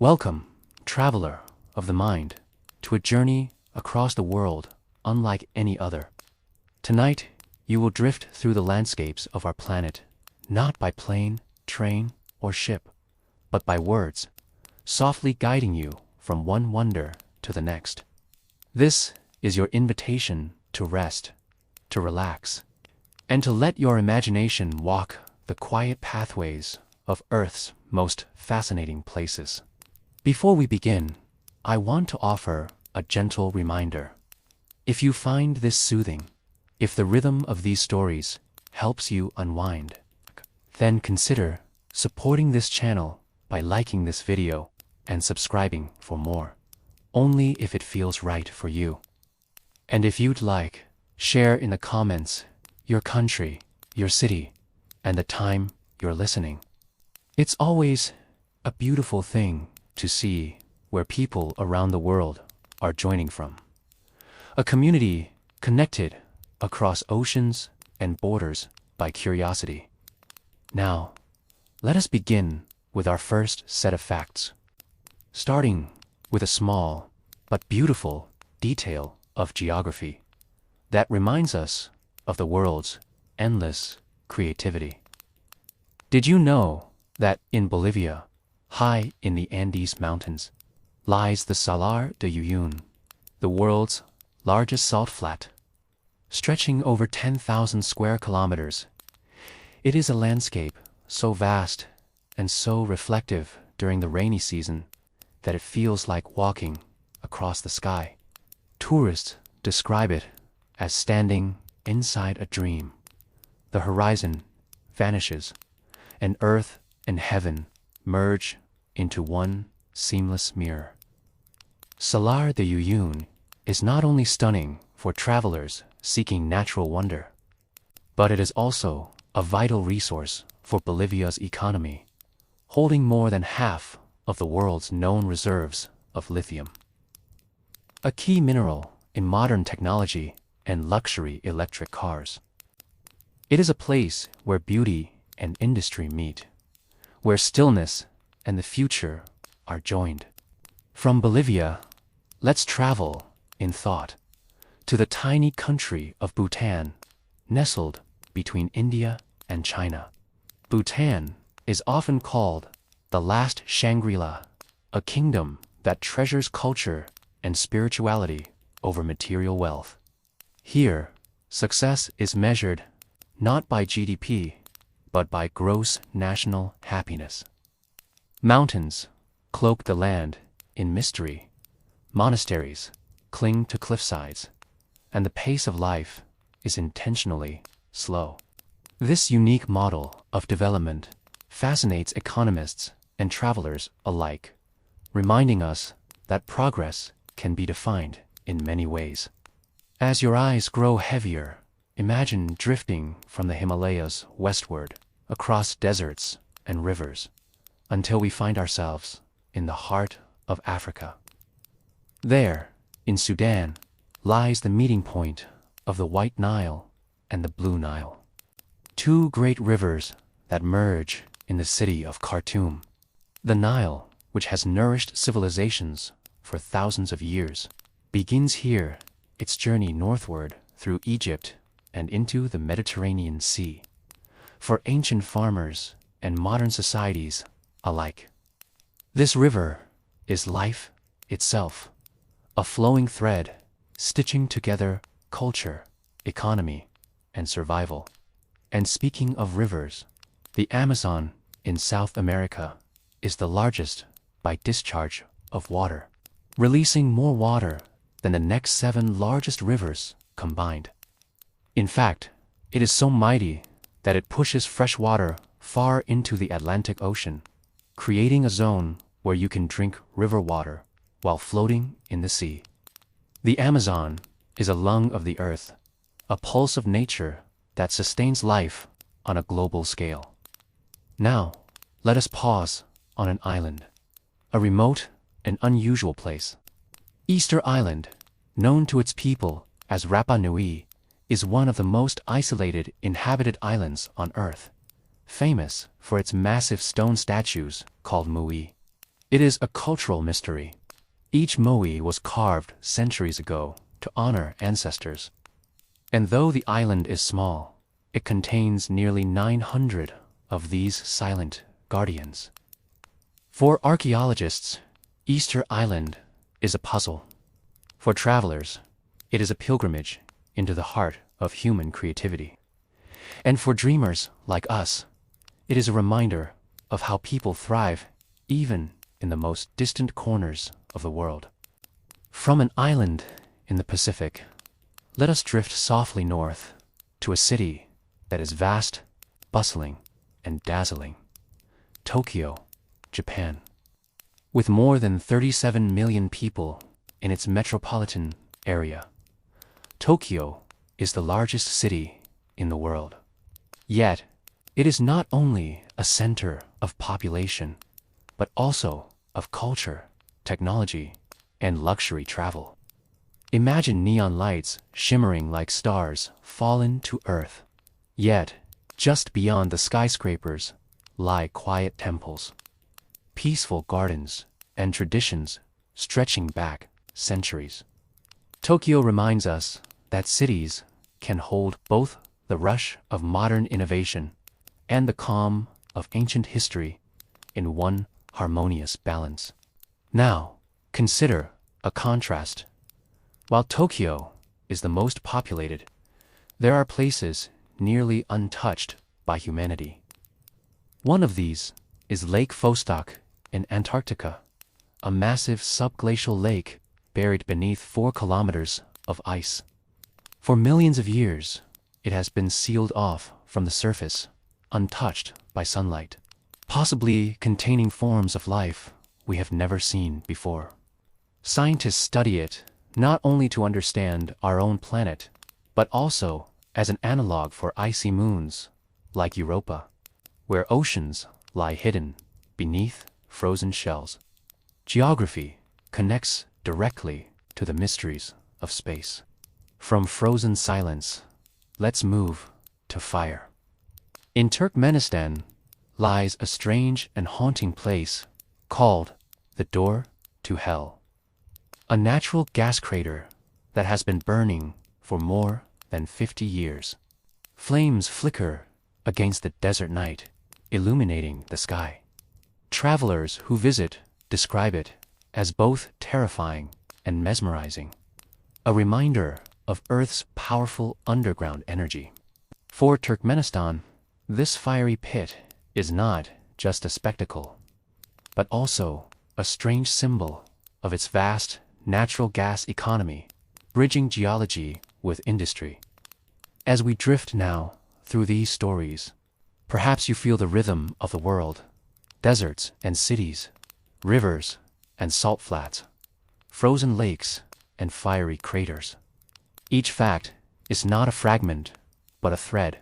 Welcome, traveler of the mind, to a journey across the world unlike any other. Tonight, you will drift through the landscapes of our planet, not by plane, train, or ship, but by words, softly guiding you from one wonder to the next. This is your invitation to rest, to relax, and to let your imagination walk the quiet pathways of Earth's most fascinating places. Before we begin, I want to offer a gentle reminder. If you find this soothing, if the rhythm of these stories helps you unwind, then consider supporting this channel by liking this video and subscribing for more, only if it feels right for you. And if you'd like, share in the comments your country, your city, and the time you're listening. It's always a beautiful thing to see where people around the world are joining from. A community connected across oceans and borders by curiosity. Now, let us begin with our first set of facts, starting with a small but beautiful detail of geography that reminds us of the world's endless creativity. Did you know that in Bolivia, high in the Andes Mountains, lies the Salar de Uyuni, the world's largest salt flat, stretching over 10,000 square kilometers? It is a landscape so vast and so reflective during the rainy season that it feels like walking across the sky. Tourists describe it as standing inside a dream. The horizon vanishes, and earth and heaven merge into one seamless mirror. Salar de Uyuni is not only stunning for travelers seeking natural wonder, but it is also a vital resource for Bolivia's economy, holding more than half of the world's known reserves of lithium, a key mineral in modern technology and luxury electric cars. It is a place where beauty and industry meet, where stillness and the future are joined. From Bolivia, let's travel in thought to the tiny country of Bhutan, nestled between India and China. Bhutan is often called the last Shangri-La, a kingdom that treasures culture and spirituality over material wealth. Here, success is measured not by GDP, but by gross national happiness. Mountains cloak the land in mystery, monasteries cling to cliffsides, and the pace of life is intentionally slow. This unique model of development fascinates economists and travelers alike, reminding us that progress can be defined in many ways. As your eyes grow heavier, imagine drifting from the Himalayas westward across deserts and rivers until we find ourselves in the heart of Africa. There, in Sudan, lies the meeting point of the White Nile and the Blue Nile, two great rivers that merge in the city of Khartoum. The Nile, which has nourished civilizations for thousands of years, begins here its journey northward through Egypt and into the Mediterranean Sea, for ancient farmers and modern societies alike. This river is life itself, a flowing thread stitching together culture, economy, and survival. And speaking of rivers, the Amazon in South America is the largest by discharge of water, releasing more water than the next 7 largest rivers combined. In fact, it is so mighty that it pushes fresh water far into the Atlantic Ocean, creating a zone where you can drink river water while floating in the sea. The Amazon is a lung of the earth, a pulse of nature that sustains life on a global scale. Now, let us pause on an island, a remote and unusual place. Easter Island, known to its people as Rapa Nui, is one of the most isolated inhabited islands on Earth, famous for its massive stone statues called Mui. It is a cultural mystery. Each moai was carved centuries ago to honor ancestors. And though the island is small, it contains nearly 900 of these silent guardians. For archaeologists, Easter Island is a puzzle. For travelers, it is a pilgrimage into the heart of human creativity. And for dreamers like us, it is a reminder of how people thrive even in the most distant corners of the world. From an island in the Pacific, let us drift softly north to a city that is vast, bustling, and dazzling. Tokyo, Japan. With more than 37 million people in its metropolitan area, Tokyo is the largest city in the world. Yet, it is not only a center of population, but also of culture, technology, and luxury travel. Imagine neon lights shimmering like stars fallen to earth. Yet, just beyond the skyscrapers lie quiet temples, peaceful gardens, and traditions stretching back centuries. Tokyo reminds us that cities can hold both the rush of modern innovation and the calm of ancient history in one harmonious balance. Now, consider a contrast. While Tokyo is the most populated, there are places nearly untouched by humanity. One of these is Lake Vostok in Antarctica, a massive subglacial lake buried beneath 4 kilometers of ice. For millions of years, it has been sealed off from the surface, untouched by sunlight, possibly containing forms of life we have never seen before. Scientists study it not only to understand our own planet, but also as an analog for icy moons like Europa, where oceans lie hidden beneath frozen shells. Geography connects directly to the mysteries of space. From frozen silence, let's move to fire. In Turkmenistan lies a strange and haunting place called the Door to Hell. A natural gas crater that has been burning for more than 50 years. Flames flicker against the desert night, illuminating the sky. Travelers who visit describe it as both terrifying and mesmerizing, a reminder of Earth's powerful underground energy. For Turkmenistan, this fiery pit is not just a spectacle, but also a strange symbol of its vast natural gas economy, bridging geology with industry. As we drift now through these stories, perhaps you feel the rhythm of the world: deserts and cities, rivers and salt flats, frozen lakes and fiery craters. Each fact is not a fragment, but a thread,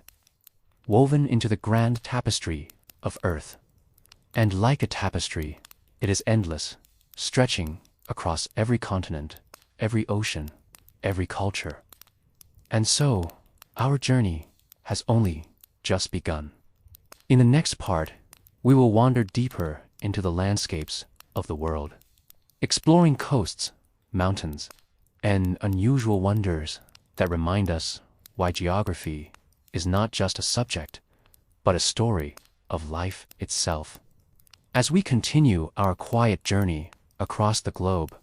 woven into the grand tapestry of Earth. And like a tapestry, it is endless, stretching across every continent, every ocean, every culture. And so, our journey has only just begun. In the next part, we will wander deeper into the landscapes of the world, exploring coasts, mountains, and unusual wonders that remind us why geography is not just a subject, but a story of life itself. As we continue our quiet journey across the globe,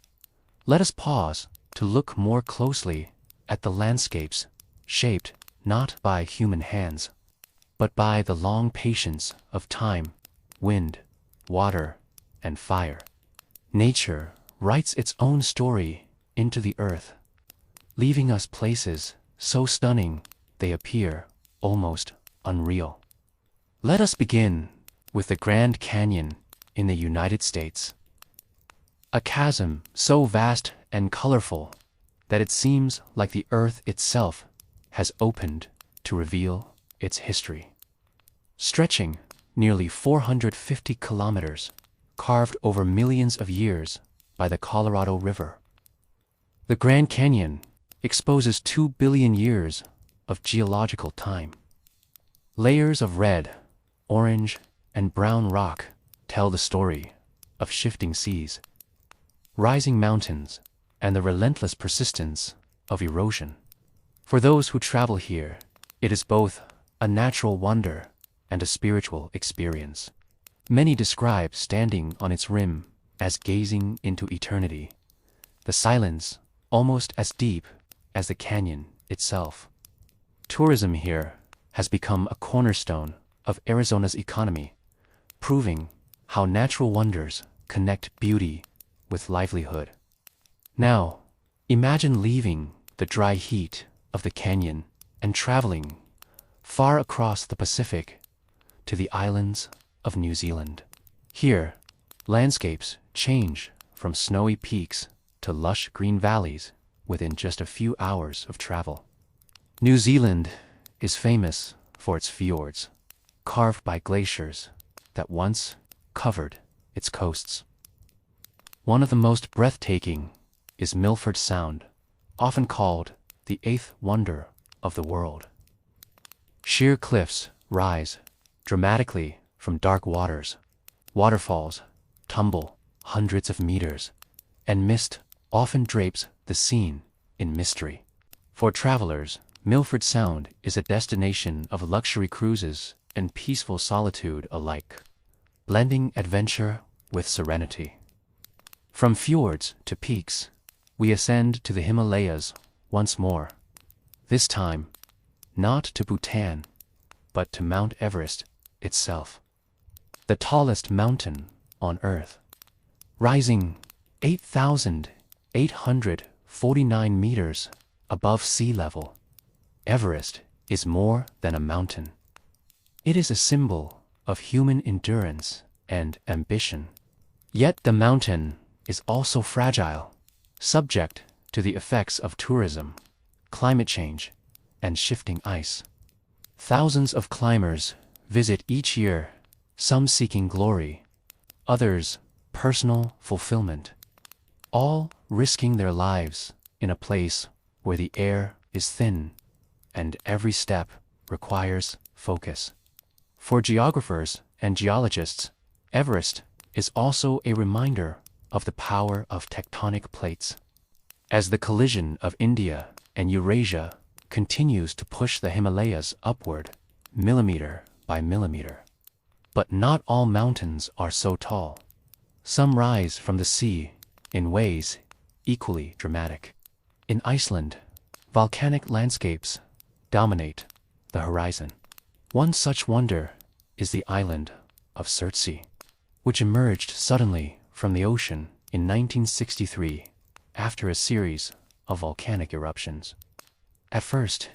let us pause to look more closely at the landscapes shaped not by human hands, but by the long patience of time, wind, water, and fire. Nature writes its own story into the earth, leaving us places so stunning they appear almost unreal. Let us begin with the Grand Canyon in the United States. A chasm so vast and colorful that it seems like the earth itself has opened to reveal its history. Stretching nearly 450 kilometers, carved over millions of years by the Colorado River. The Grand Canyon exposes 2 billion years of geological time. Layers of red, orange, and brown rock tell the story of shifting seas, rising mountains, and the relentless persistence of erosion. For those who travel here, it is both a natural wonder and a spiritual experience. Many describe standing on its rim as gazing into eternity, the silence almost as deep as the canyon itself. Tourism here has become a cornerstone of Arizona's economy, proving how natural wonders connect beauty with livelihood. Now, imagine leaving the dry heat of the canyon and traveling far across the Pacific to the islands of New Zealand. Here, landscapes change from snowy peaks to lush green valleys within just a few hours of travel. New Zealand is famous for its fjords, carved by glaciers that once covered its coasts. One of the most breathtaking is Milford Sound, often called the eighth wonder of the world. Sheer cliffs rise dramatically from dark waters, waterfalls tumble hundreds of meters, and mist often drapes the scene in mystery. For travelers, Milford Sound is a destination of luxury cruises and peaceful solitude alike, blending adventure with serenity. From fjords to peaks, we ascend to the Himalayas once more, this time not to Bhutan, but to Mount Everest itself, the tallest mountain on Earth. Rising 8,849 meters above sea level, Everest is more than a mountain. It is a symbol of human endurance and ambition. Yet the mountain is also fragile, subject to the effects of tourism, climate change, and shifting ice. Thousands of climbers visit each year, some seeking glory, others personal fulfillment, all risking their lives in a place where the air is thin and every step requires focus. For geographers and geologists, Everest is also a reminder of the power of tectonic plates. As the collision of India and Eurasia continues to push the Himalayas upward, millimeter by millimeter. But not all mountains are so tall. Some rise from the sea in ways equally dramatic. In Iceland, volcanic landscapes dominate the horizon. One such wonder is the island of Surtsey, which emerged suddenly from the ocean in 1963 after a series of volcanic eruptions. At first,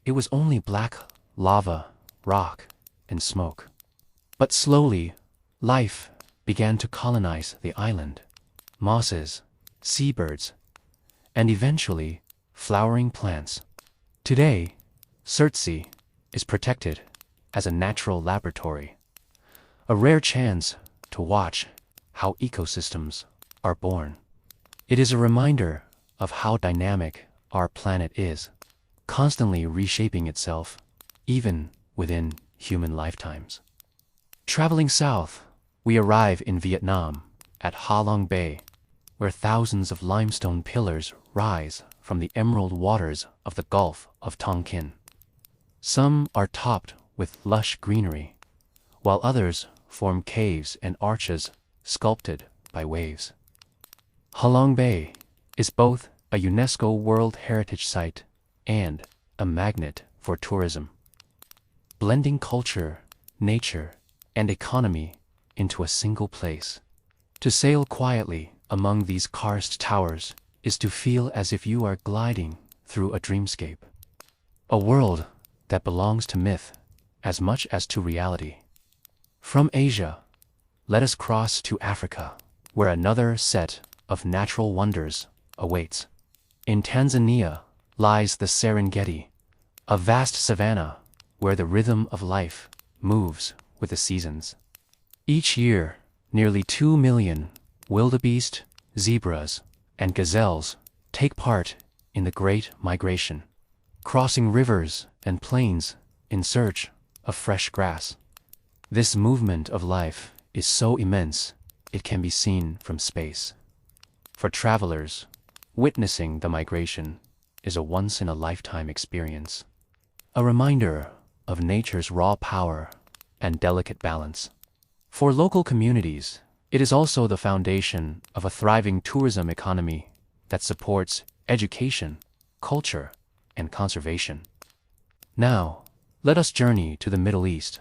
it was only black lava, rock, and smoke. But slowly, life began to colonize the island. Mosses, seabirds, and eventually, flowering plants. Today, Surtsey is protected as a natural laboratory, a rare chance to watch how ecosystems are born. It is a reminder of how dynamic our planet is, constantly reshaping itself, even within human lifetimes. Traveling south, we arrive in Vietnam at Ha Long Bay, where thousands of limestone pillars rise from the emerald waters of the Gulf of Tonkin. Some are topped with lush greenery, while others form caves and arches sculpted by waves. Ha Long Bay is both a UNESCO World Heritage Site and a magnet for tourism, blending culture, nature, and economy into a single place. To sail quietly among these karst towers is to feel as if you are gliding through a dreamscape, a world that belongs to myth as much as to reality. From Asia, let us cross to Africa, where another set of natural wonders awaits. In Tanzania lies the Serengeti, a vast savanna where the rhythm of life moves with the seasons. Each year, nearly 2 million wildebeest, zebras, and gazelles take part in the Great Migration, crossing rivers and plains in search of fresh grass. This movement of life is so immense, it can be seen from space. For travelers, witnessing the migration is a once-in-a-lifetime experience, a reminder of nature's raw power and delicate balance. For local communities, it is also the foundation of a thriving tourism economy that supports education, culture, and conservation. Now, let us journey to the Middle East,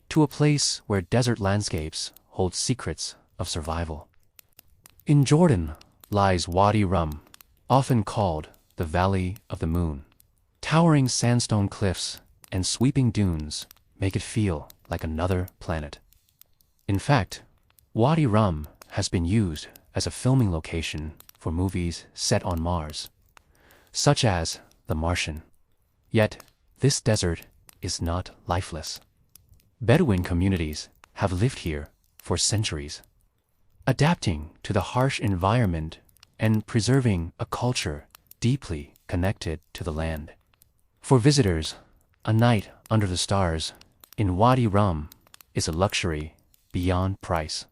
to a place where desert landscapes hold secrets of survival. In Jordan lies Wadi Rum, often called the Valley of the Moon. Towering sandstone cliffs and sweeping dunes make it feel like another planet. In fact, Wadi Rum has been used as a filming location for movies set on Mars, such as The Martian. Yet, this desert is not lifeless. Bedouin communities have lived here for centuries, adapting to the harsh environment and preserving a culture deeply connected to the land. For visitors, a night under the stars in Wadi Rum is a luxury beyond price.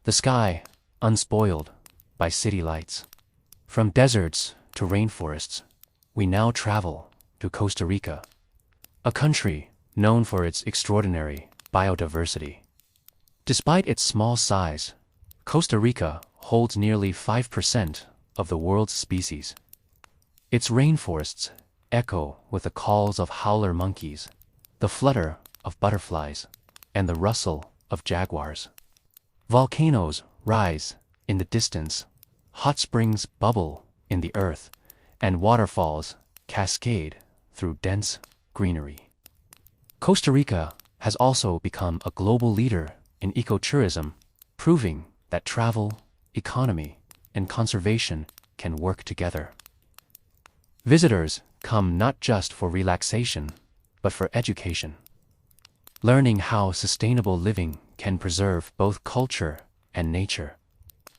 The sky unspoiled by city lights. From deserts to rainforests, we now travel to Costa Rica, a country known for its extraordinary biodiversity. Despite its small size, Costa Rica holds nearly 5% of the world's species. Its rainforests echo with the calls of howler monkeys, the flutter of butterflies, and the rustle of jaguars. Volcanoes rise in the distance, hot springs bubble in the earth, and waterfalls cascade through dense greenery. Costa Rica has also become a global leader in ecotourism, proving that travel, economy, and conservation can work together. Visitors come not just for relaxation, but for education, learning how sustainable living can preserve both culture and nature.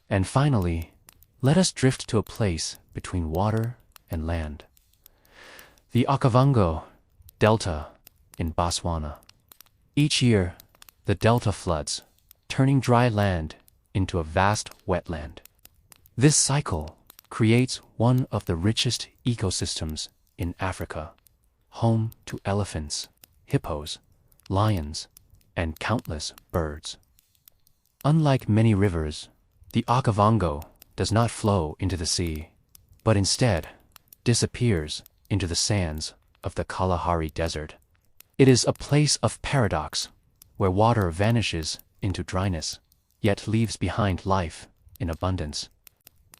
And finally, let us drift to a place between water and land. The Okavango Delta in Botswana. Each year, the delta floods, turning dry land into a vast wetland. This cycle creates one of the richest ecosystems in Africa, home to elephants, hippos, lions, and countless birds. Unlike many rivers, the Okavango does not flow into the sea, but instead disappears into the sands of the Kalahari Desert. It is a place of paradox, where water vanishes into dryness, yet leaves behind life in abundance.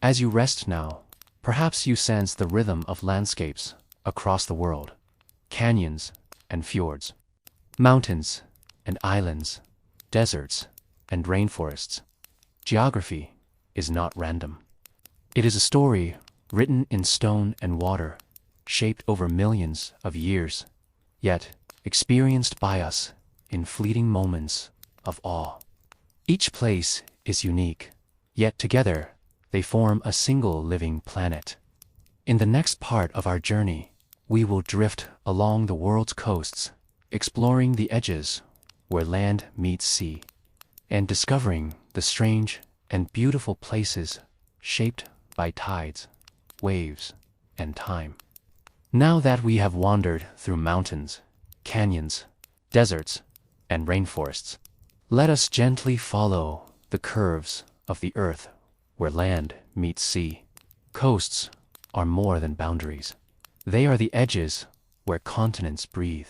As you rest now, perhaps you sense the rhythm of landscapes across the world, canyons and fjords, mountains and islands, deserts and rainforests. Geography is not random. It is a story written in stone and water, shaped over millions of years, yet experienced by us in fleeting moments of awe. Each place is unique, yet together they form a single living planet. In the next part of our journey, we will drift along the world's coasts, exploring the edges where land meets sea, and discovering the strange and beautiful places shaped by tides, waves, and time. Now that we have wandered through mountains, canyons, deserts, and rainforests, let us gently follow the curves of the earth where land meets sea. Coasts are more than boundaries. They are the edges where continents breathe,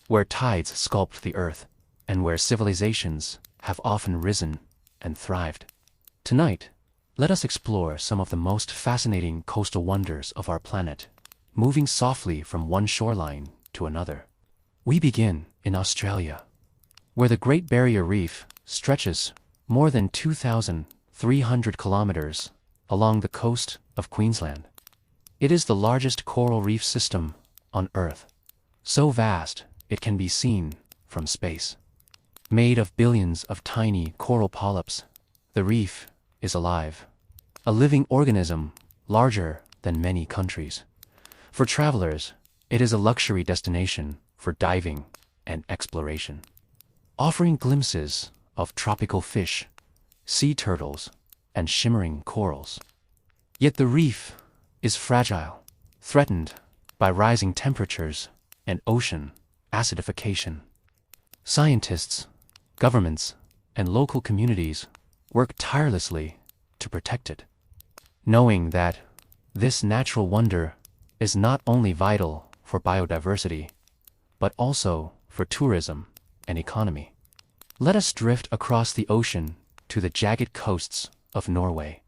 where tides sculpt the earth, and where civilizations have often risen and thrived. Tonight, let us explore some of the most fascinating coastal wonders of our planet, moving softly from one shoreline to another. We begin in Australia, where the Great Barrier Reef stretches more than 2,300 kilometers along the coast of Queensland. It is the largest coral reef system on Earth, so vast it can be seen from space. Made of billions of tiny coral polyps, the reef is alive, a living organism larger than many countries. For travelers, it is a luxury destination for diving and exploration, offering glimpses of tropical fish, sea turtles, and shimmering corals. Yet the reef is fragile, threatened by rising temperatures and ocean acidification. Scientists, governments, and local communities work tirelessly to protect it, knowing that this natural wonder is not only vital for biodiversity, but also for tourism and economy. Let us drift across the ocean to the jagged coasts of Norway,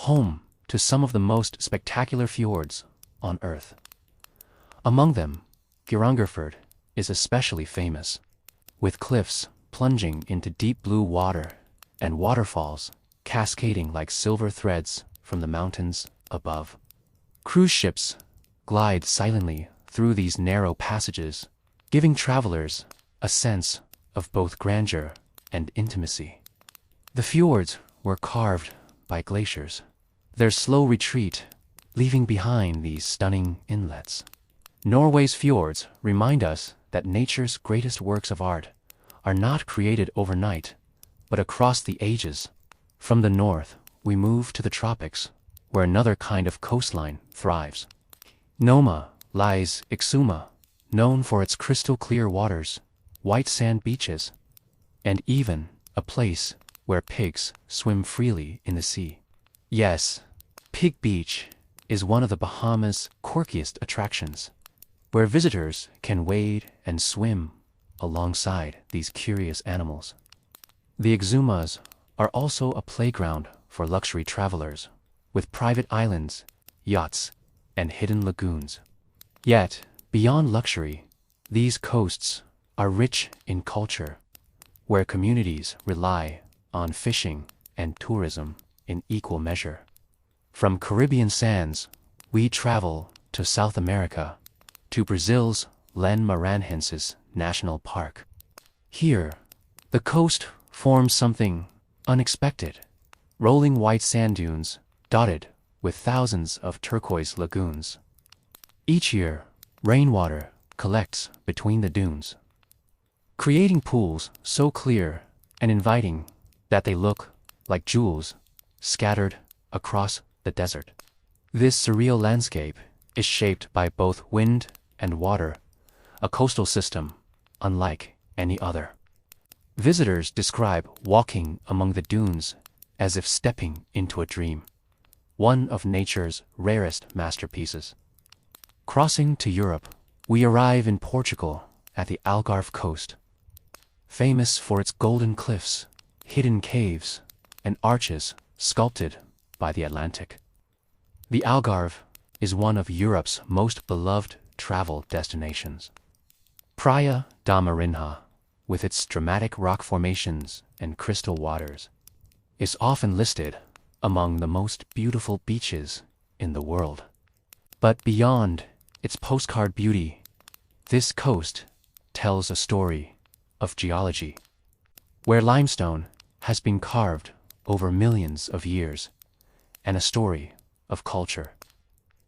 home to some of the most spectacular fjords on Earth. Among them, Geographic is especially famous, with cliffs plunging into deep blue water and waterfalls cascading like silver threads from the mountains above. Cruise ships glide silently through these narrow passages, giving travelers a sense of both grandeur and intimacy. The fjords were carved by glaciers, their slow retreat leaving behind these stunning inlets. Norway's fjords remind us that nature's greatest works of art are not created overnight, but across the ages. From the north, we move to the tropics, where another kind of coastline thrives. Noma lies Exuma, known for its crystal-clear waters, white sand beaches, and even a place where pigs swim freely in the sea. Yes, Pig Beach is one of the Bahamas' quirkiest attractions, where visitors can wade and swim alongside these curious animals. The Exumas are also a playground for luxury travelers, with private islands, yachts, and hidden lagoons. Yet, beyond luxury, these coasts are rich in culture, where communities rely on fishing and tourism in equal measure. From Caribbean sands, we travel to South America, to Brazil's Maranhenses National Park. Here, the coast forms something unexpected, rolling white sand dunes dotted with thousands of turquoise lagoons. Each year, rainwater collects between the dunes, creating pools so clear and inviting that they look like jewels scattered across the desert. This surreal landscape is shaped by both wind and water, a coastal system unlike any other. Visitors describe walking among the dunes as if stepping into a dream, one of nature's rarest masterpieces. Crossing to Europe, we arrive in Portugal at the Algarve coast, famous for its golden cliffs, hidden caves, and arches sculpted by the Atlantic. The Algarve is one of Europe's most beloved travel destinations. Praia da Marinha, with its dramatic rock formations and crystal waters, is often listed among the most beautiful beaches in the world. But beyond its postcard beauty, this coast tells a story of geology, where limestone has been carved over millions of years, and a story of culture,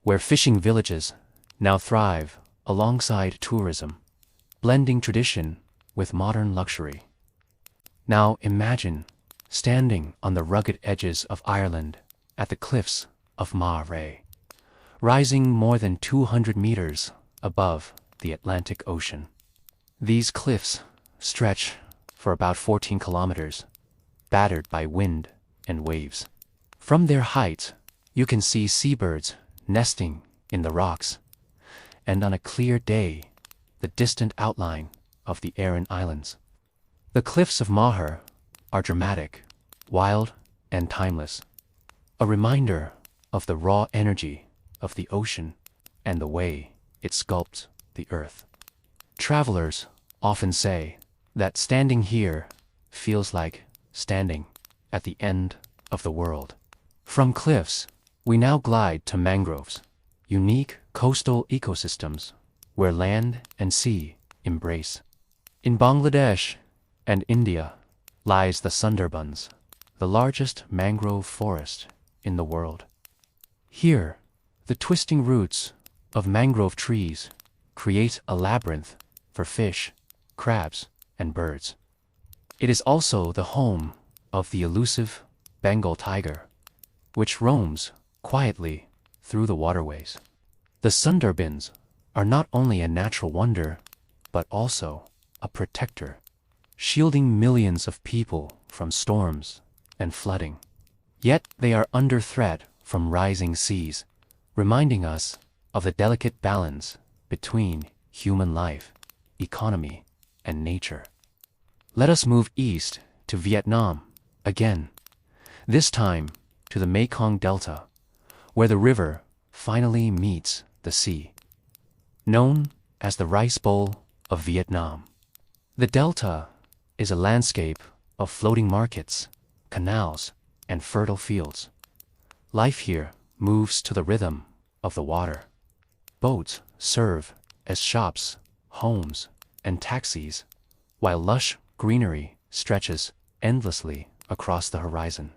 where fishing villages now thrive alongside tourism, blending tradition with modern luxury. Now imagine standing on the rugged edges of Ireland at the cliffs of Moray, rising more than 200 meters above the Atlantic Ocean. These cliffs stretch for about 14 kilometers, battered by wind and waves. From their height, you can see seabirds nesting in the rocks, and on a clear day, the distant outline of the Aran Islands. The cliffs of Moher are dramatic, wild, and timeless, a reminder of the raw energy of the ocean and the way it sculpts the earth. Travelers often say that standing here feels like standing at the end of the world. From cliffs, we now glide to mangroves, unique coastal ecosystems where land and sea embrace. In Bangladesh and India lies the Sundarbans, the largest mangrove forest in the world. Here, the twisting roots of mangrove trees create a labyrinth for fish, crabs, and birds. It is also the home of the elusive Bengal tiger, which roams quietly through the waterways. The Sundarbans are not only a natural wonder, but also a protector, shielding millions of people from storms and flooding. Yet they are under threat from rising seas, reminding us of the delicate balance between human life, economy, and nature. Let us move east to Vietnam again, this time to the Mekong Delta, where the river finally meets the sea. Known as the Rice Bowl of Vietnam, the delta is a landscape of floating markets, canals, and fertile fields. Life here moves to the rhythm of the water. Boats serve as shops, homes, and taxis, while lush greenery stretches endlessly across the horizon.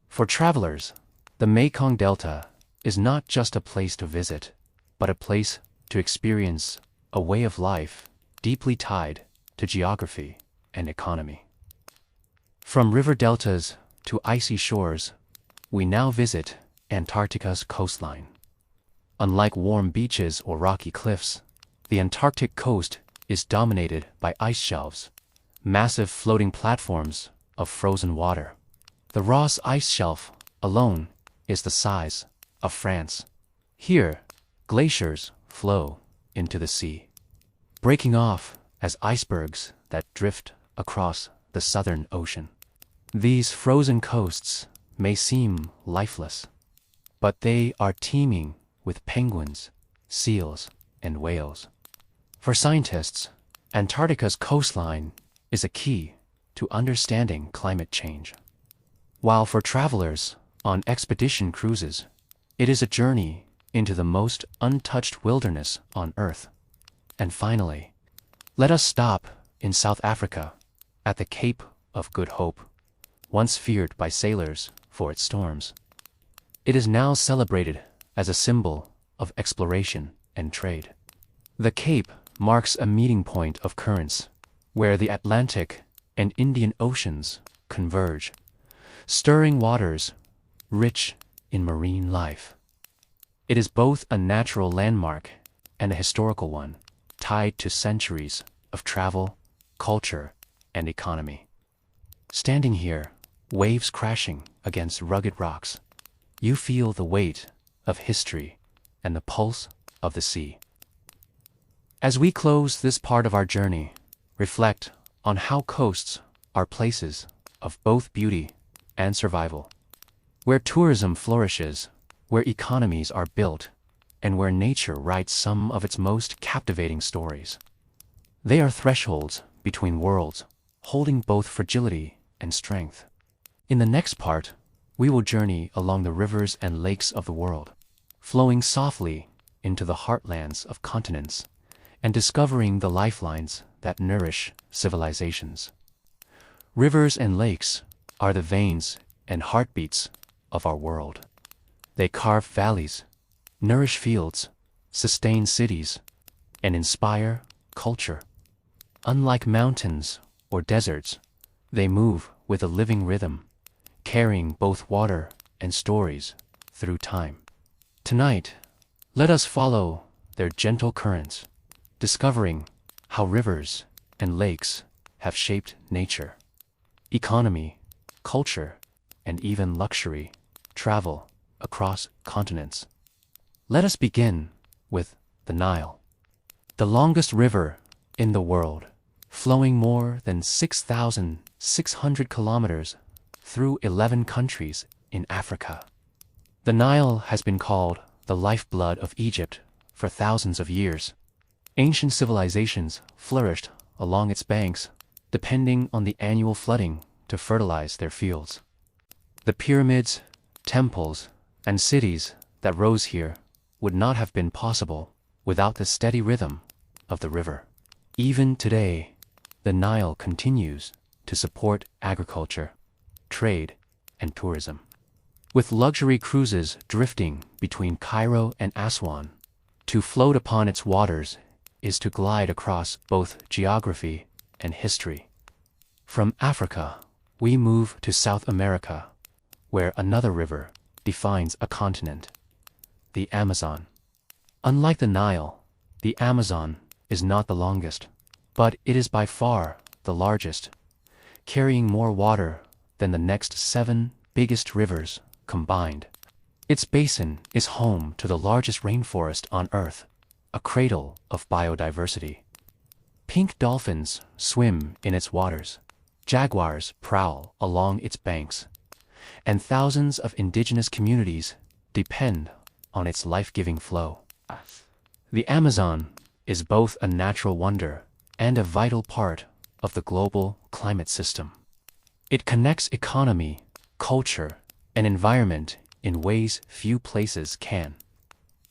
For travelers, the Mekong Delta is not just a place to visit, but a place to experience a way of life deeply tied to geography and economy. From river deltas to icy shores, we now visit Antarctica's coastline. Unlike warm beaches or rocky cliffs, the Antarctic coast is dominated by ice shelves, massive floating platforms of frozen water. The Ross Ice Shelf alone is the size of France. Here, glaciers flow into the sea, breaking off as icebergs that drift across the Southern Ocean. These frozen coasts may seem lifeless, but they are teeming with penguins, seals, and whales. For scientists, Antarctica's coastline is a key to understanding climate change. While for travelers on expedition cruises, it is a journey into the most untouched wilderness on Earth. And finally, let us stop in South Africa at the Cape of Good Hope, once feared by sailors for its storms. It is now celebrated as a symbol of exploration and trade. The Cape marks a meeting point of currents, where the Atlantic and Indian Oceans converge, stirring waters rich in marine life. It is both a natural landmark and a historical one, tied to centuries of travel, culture, and economy. Standing here, waves crashing against rugged rocks, you feel the weight of history and the pulse of the sea. As we close this part of our journey, reflect on how coasts are places of both beauty and survival, where tourism flourishes, where economies are built, and where nature writes some of its most captivating stories. They are thresholds between worlds, holding both fragility and strength. In the next part, we will journey along the rivers and lakes of the world, flowing softly into the heartlands of continents and discovering the lifelines that nourish civilizations. Rivers and lakes are the veins and heartbeats of our world. They carve valleys, nourish fields, sustain cities, and inspire culture. Unlike mountains or deserts, they move with a living rhythm, carrying both water and stories through time. Tonight, let us follow their gentle currents, discovering how rivers and lakes have shaped nature, economy, culture, and even luxury travel across continents. Let us begin with the Nile, the longest river in the world, flowing more than 6,600 kilometers through 11 countries in Africa. The Nile has been called the lifeblood of Egypt for thousands of years. Ancient civilizations flourished along its banks, depending on the annual flooding to fertilize their fields. The pyramids, temples, and cities that rose here would not have been possible without the steady rhythm of the river. Even today, the Nile continues to support agriculture, trade, and tourism. With luxury cruises drifting between Cairo and Aswan, to float upon its waters is to glide across both geography and history. From Africa, we move to South America, where another river defines a continent, the Amazon. Unlike the Nile, the Amazon is not the longest, but it is by far the largest, carrying more water than the next 7 biggest rivers combined. Its basin is home to the largest rainforest on Earth, a cradle of biodiversity. Pink dolphins swim in its waters, jaguars prowl along its banks, and thousands of indigenous communities depend on its life-giving flow. The Amazon is both a natural wonder and a vital part of the global climate system. It connects economy, culture, and environment in ways few places can.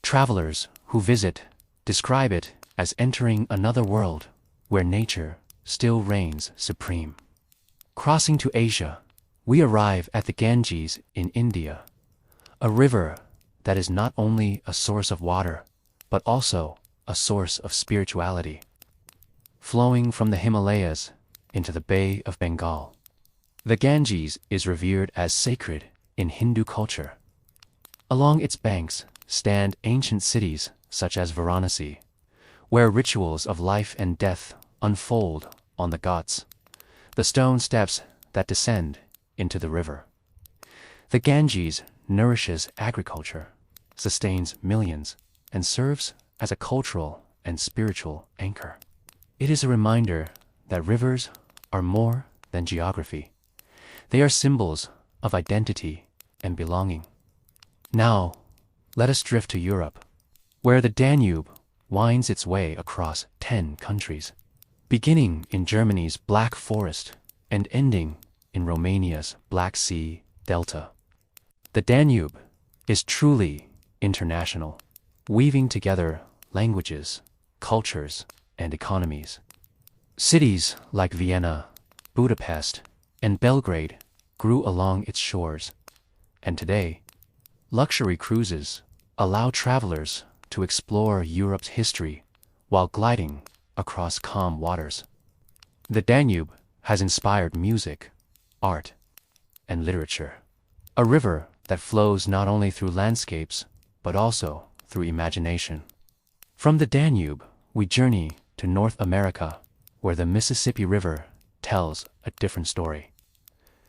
Travelers who visit describe it as entering another world where nature still reigns supreme. Crossing to Asia, we arrive at the Ganges in India, a river that is not only a source of water, but also a source of spirituality. Flowing from the Himalayas into the Bay of Bengal, the Ganges is revered as sacred in Hindu culture. Along its banks stand ancient cities such as Varanasi, where rituals of life and death unfold on the ghats, the stone steps that descend into the river. The Ganges nourishes agriculture, sustains millions, and serves as a cultural and spiritual anchor. It is a reminder that rivers are more than geography. They are symbols of identity and belonging. Now, let us drift to Europe, where the Danube winds its way across 10 countries, beginning in Germany's Black Forest and ending in Romania's Black Sea Delta. The Danube is truly international, weaving together languages, cultures, and economies. Cities like Vienna, Budapest, and Belgrade grew along its shores, and today, luxury cruises allow travelers to explore Europe's history while gliding across calm waters. The Danube has inspired music, art, and literature, a river that flows not only through landscapes, but also through imagination. From the Danube, we journey to North America, where the Mississippi River tells a different story.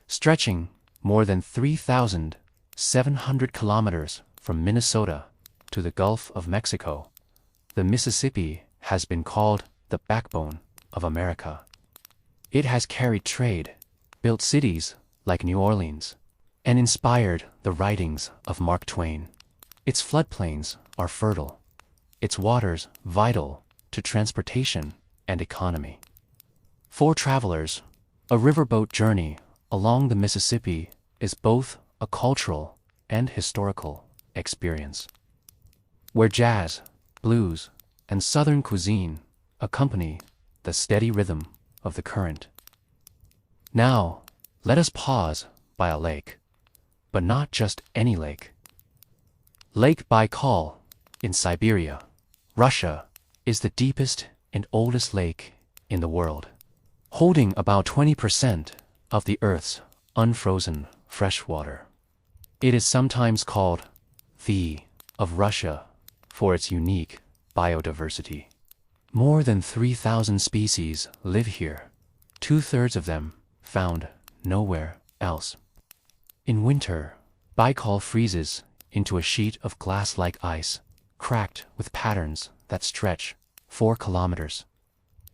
Stretching more than 3,700 kilometers from Minnesota to the Gulf of Mexico, the Mississippi has been called the backbone of America. It has carried trade, built cities like New Orleans, and inspired the writings of Mark Twain. Its floodplains are fertile, its waters vital to transportation and economy. For travelers, a riverboat journey along the Mississippi is both a cultural and historical experience, where jazz, blues, and Southern cuisine accompany the steady rhythm of the current. Now, let us pause by a lake, but not just any lake. Lake Baikal in Siberia, Russia, is the deepest and oldest lake in the world, holding about 20% of the Earth's unfrozen freshwater. It is sometimes called the of Russia for its unique biodiversity. More than 3,000 species live here, 2/3 of them found nowhere else. In winter, Baikal freezes into a sheet of glass-like ice, cracked with patterns that stretch 4 kilometers.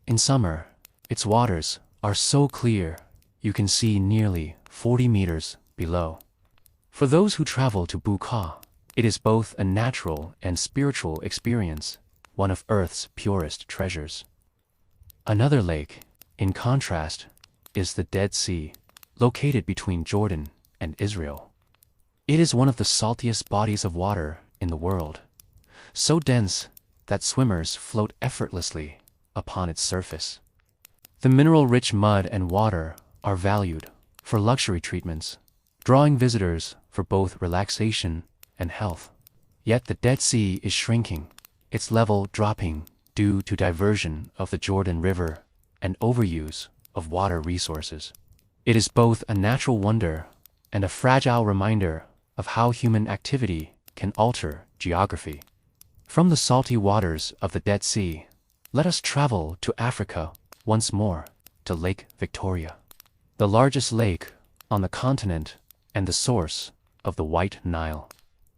In summer, its waters are so clear you can see nearly 40 meters below. For those who travel to Baikal, it is both a natural and spiritual experience, one of Earth's purest treasures. Another lake, in contrast, is the Dead Sea, located between Jordan and Israel. It is one of the saltiest bodies of water in the world, so dense that swimmers float effortlessly upon its surface. The mineral-rich mud and water are valued for luxury treatments, drawing visitors for both relaxation and health. Yet the Dead Sea is shrinking, its level dropping due to diversion of the Jordan River and overuse of water resources. It is both a natural wonder and a fragile reminder of how human activity can alter geography. From the salty waters of the Dead Sea, let us travel to Africa once more, to Lake Victoria, the largest lake on the continent and the source of the White Nile.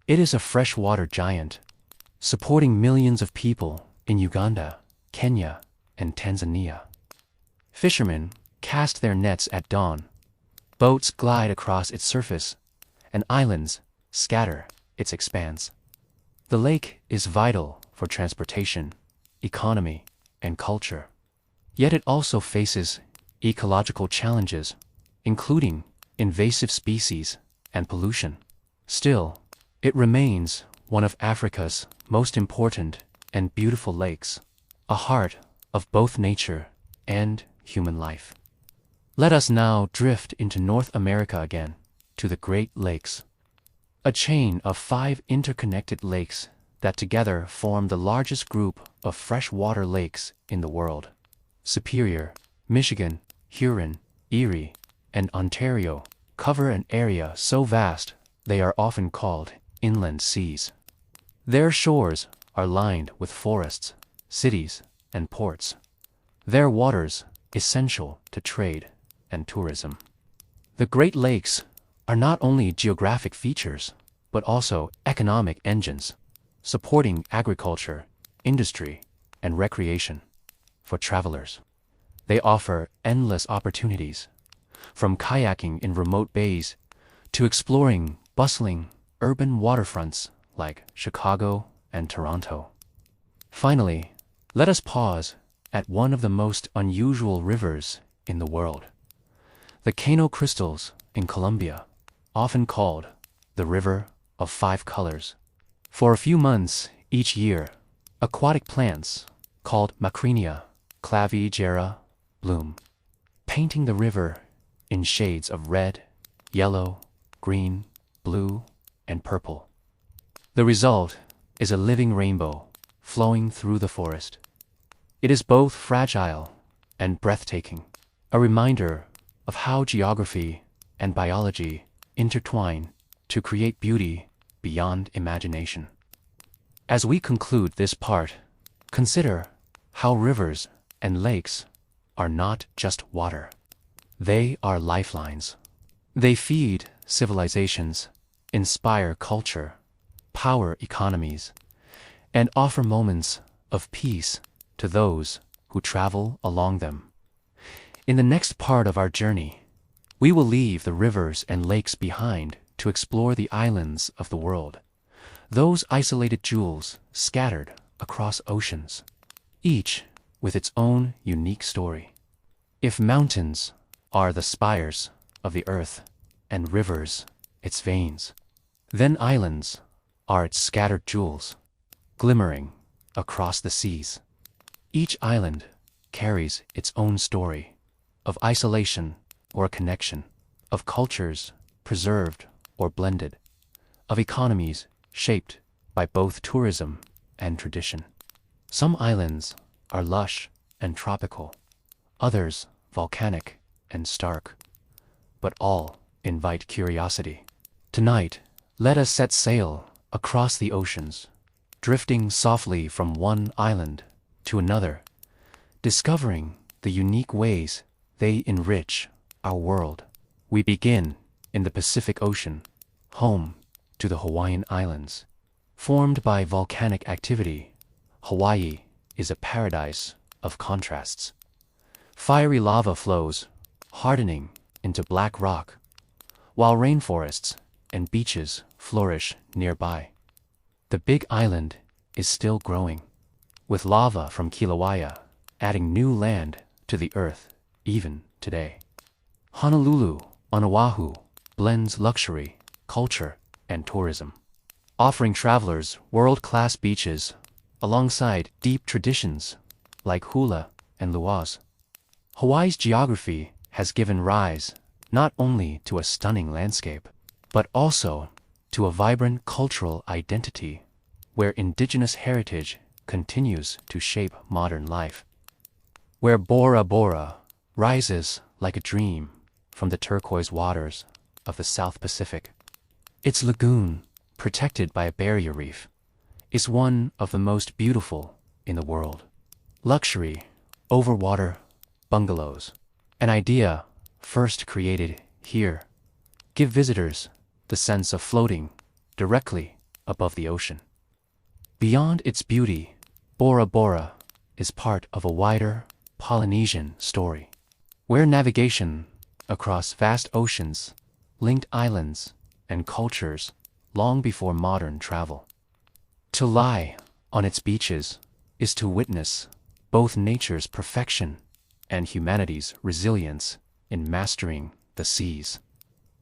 It is a freshwater giant, supporting millions of people in Uganda, Kenya, and Tanzania. Fishermen cast their nets at dawn, boats glide across its surface, and islands scatter its expanse. The lake is vital for transportation, economy, and culture. Yet it also faces ecological challenges, including invasive species and pollution. Still, it remains one of Africa's most important and beautiful lakes, a heart of both nature and human life. Let us now drift into North America again, to the Great Lakes, a chain of 5 interconnected lakes that together form the largest group of freshwater lakes in the world. Superior, Michigan, Huron, Erie, and Ontario cover an area so vast they are often called inland seas. Their shores are lined with forests, cities, and ports. Their waters essential to trade and tourism. The Great Lakes are not only geographic features, but also economic engines, supporting agriculture, industry, and recreation for travelers. They offer endless opportunities, from kayaking in remote bays to exploring bustling urban waterfronts like Chicago and Toronto. Finally, let us pause at one of the most unusual rivers in the world, the Cano Crystals in Colombia, often called the River of 5 Colors. For a few months each year, aquatic plants called Macrania clavigera bloom, painting the river in shades of red, yellow, green, blue, and purple. The result is a living rainbow flowing through the forest. It is both fragile and breathtaking, a reminder of how geography and biology intertwine to create beauty beyond imagination. As we conclude this part, consider how rivers and lakes are not just water. They are lifelines. They feed civilizations, inspire culture, power economies, and offer moments of peace to those who travel along them. In the next part of our journey, we will leave the rivers and lakes behind to explore the islands of the world, those isolated jewels scattered across oceans, each with its own unique story. If mountains are the spires of the earth and rivers its veins, then islands are its scattered jewels, glimmering across the seas. Each island carries its own story of isolation or connection, of cultures preserved or blended, of economies shaped by both tourism and tradition. Some islands are lush and tropical, others volcanic and stark, but all invite curiosity. Tonight, let us set sail across the oceans, drifting softly from one island to another, discovering the unique ways they enrich our world. We begin in the Pacific Ocean, home to the Hawaiian Islands. Formed by volcanic activity, Hawaii is a paradise of contrasts. Fiery lava flows, hardening into black rock, while rainforests and beaches flourish nearby. The Big Island is still growing, with lava from Kilauea adding new land to the earth even today. Honolulu on Oahu blends luxury, culture, and tourism, offering travelers world-class beaches alongside deep traditions like hula and luau's. Hawaii's geography has given rise not only to a stunning landscape, but also to a vibrant cultural identity where indigenous heritage continues to shape modern life. Where Bora Bora rises like a dream from the turquoise waters of the South Pacific. Its lagoon, protected by a barrier reef, is one of the most beautiful in the world. Luxury, overwater bungalows, an idea first created here, give visitors the sense of floating directly above the ocean. Beyond its beauty, Bora Bora is part of a wider Polynesian story, where navigation across vast oceans linked islands and cultures long before modern travel. To lie on its beaches is to witness both nature's perfection and humanity's resilience in mastering the seas.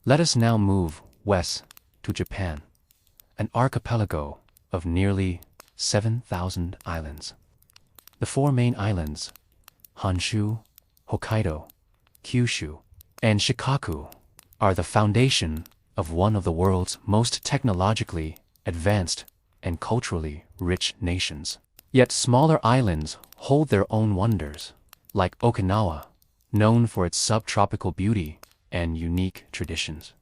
Let us now move west to Japan, an archipelago of nearly 7,000 islands. The four main islands, Honshu, Hokkaido, Kyushu, and Shikoku, are the foundation of one of the world's most technologically advanced and culturally rich nations. Yet smaller islands hold their own wonders, like Okinawa, known for its subtropical beauty and unique traditions.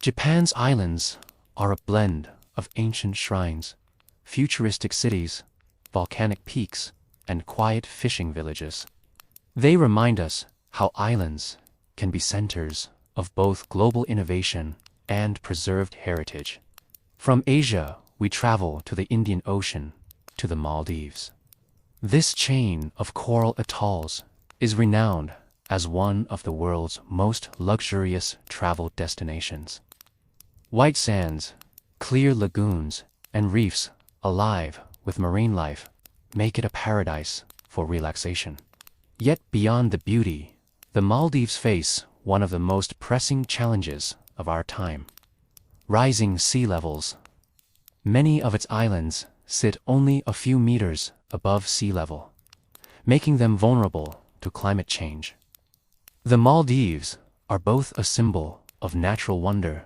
Japan's islands are a blend of ancient shrines, futuristic cities, volcanic peaks, and quiet fishing villages. They remind us how islands can be centers of both global innovation and preserved heritage. From Asia, we travel to the Indian Ocean, to the Maldives. This chain of coral atolls is renowned as one of the world's most luxurious travel destinations. White sands, clear lagoons, and reefs alive with marine life make it a paradise for relaxation. Yet beyond the beauty, the Maldives face one of the most pressing challenges of our time: rising sea levels. Many of its islands sit only a few meters above sea level, making them vulnerable to climate change. The Maldives are both a symbol of natural wonder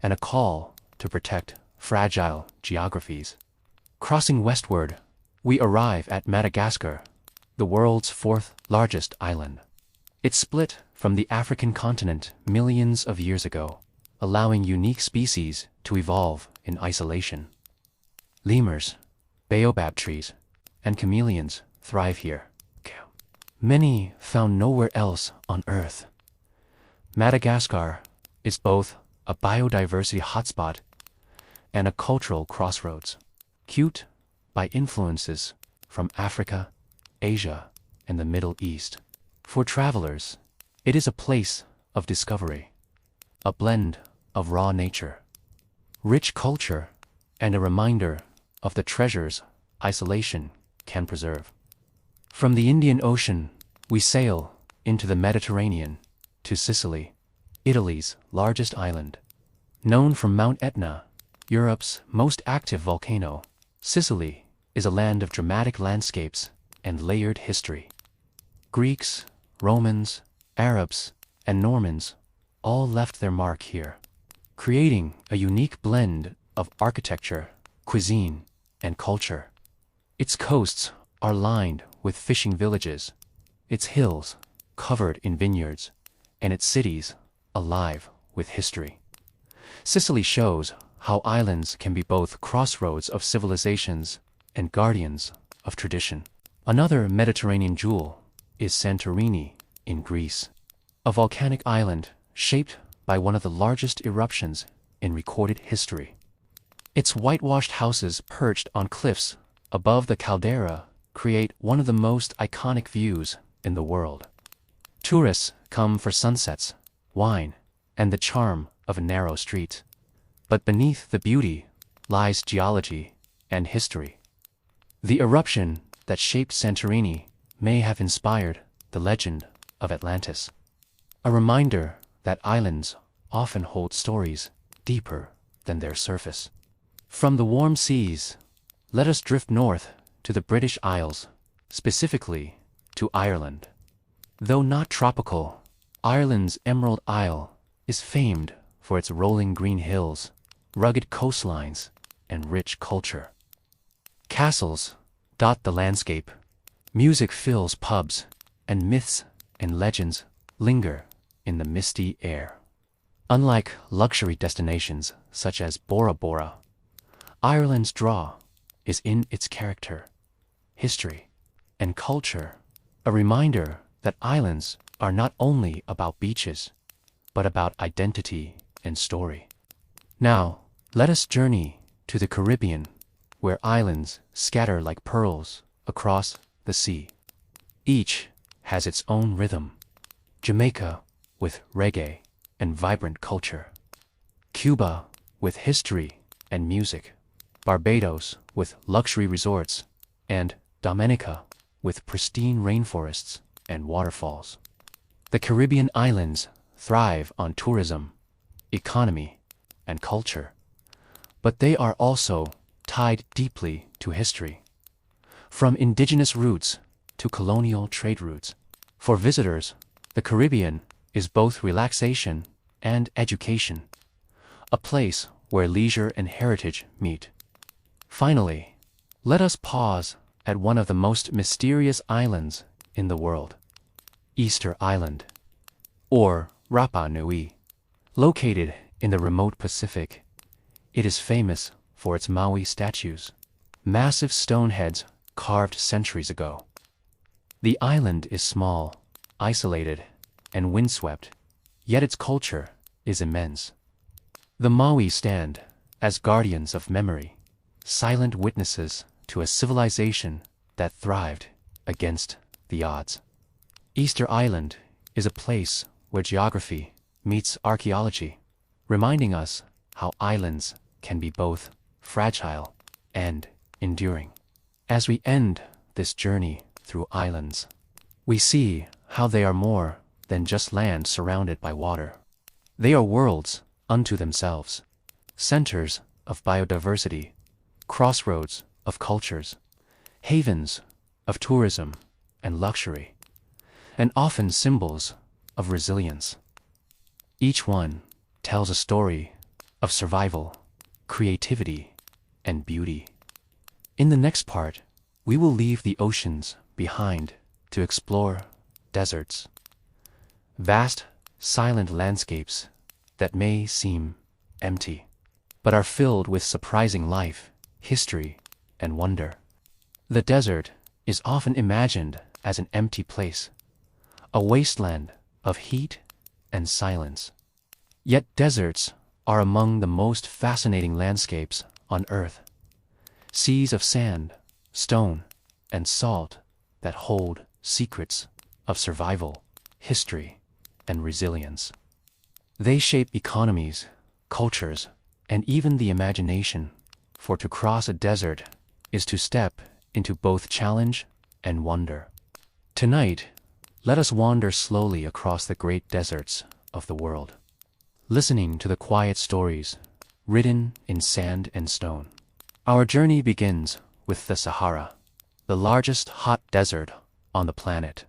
and a call to protect fragile geographies. Crossing westward, we arrive at Madagascar, the world's fourth largest island. It split from the African continent millions of years ago, allowing unique species to evolve in isolation. Lemurs, baobab trees, and chameleons thrive here. Many found nowhere else on Earth. Madagascar is both a biodiversity hotspot and a cultural crossroads, cued by influences from Africa, Asia, and the Middle East. For travelers, it is a place of discovery, a blend of raw nature, rich culture, and a reminder of the treasures isolation can preserve. From the Indian Ocean, we sail into the Mediterranean to Sicily, Italy's largest island. Known for Mount Etna, Europe's most active volcano, Sicily is a land of dramatic landscapes and layered history. Greeks, Romans, Arabs, and Normans all left their mark here, creating a unique blend of architecture, cuisine, and culture. Its coasts are lined with fishing villages, its hills covered in vineyards, and its cities alive with history. Sicily shows how islands can be both crossroads of civilizations and guardians of tradition. Another Mediterranean jewel is Santorini in Greece, a volcanic island shaped by one of the largest eruptions in recorded history. Its whitewashed houses perched on cliffs above the caldera create one of the most iconic views in the world. Tourists come for sunsets, wine, and the charm of a narrow street. But beneath the beauty lies geology and history. The eruption that shaped Santorini may have inspired the legend of Atlantis, a reminder that islands often hold stories deeper than their surface. From the warm seas, let us drift north to the British Isles, specifically to Ireland. Though not tropical, Ireland's Emerald Isle is famed for its rolling green hills, rugged coastlines, and rich culture. Castles dot the landscape, music fills pubs, and myths and legends linger in the misty air. Unlike luxury destinations such as Bora Bora, Ireland's draw is in its character, history, and culture, a reminder that islands are not only about beaches, but about identity and story. Now, let us journey to the Caribbean, where islands scatter like pearls across the sea. Each has its own rhythm. Jamaica with reggae and vibrant culture. Cuba with history and music. Barbados with luxury resorts, and Dominica with pristine rainforests and waterfalls. The Caribbean islands thrive on tourism, economy, and culture, but they are also tied deeply to history, from indigenous roots to colonial trade routes. For visitors, the Caribbean is both relaxation and education, a place where leisure and heritage meet. Finally, let us pause at one of the most mysterious islands in the world, Easter Island, or Rapa Nui. Located in the remote Pacific, it is famous for its Maui statues, massive stone heads carved centuries ago. The island is small, isolated, and windswept, yet its culture is immense. The Maui stand as guardians of memory, silent witnesses to a civilization that thrived against the odds. Easter Island is a place where geography meets archaeology, reminding us how islands can be both fragile and enduring. As we end this journey through islands, we see how they are more than just land surrounded by water. They are worlds unto themselves, centers of biodiversity, crossroads of cultures, havens of tourism and luxury, and often symbols of resilience. Each one tells a story of survival, creativity, and beauty. In the next part, we will leave the oceans behind to explore deserts, vast, silent landscapes that may seem empty, but are filled with surprising life, history, and wonder. The desert is often imagined as an empty place, a wasteland of heat and silence. Yet deserts are among the most fascinating landscapes on Earth. Seas of sand, stone, and salt that hold secrets of survival, history, and resilience. They shape economies, cultures, and even the imagination, for to cross a desert is to step into both challenge and wonder. Tonight, let us wander slowly across the great deserts of the world, listening to the quiet stories written in sand and stone. Our journey begins with the Sahara, the largest hot desert on the planet.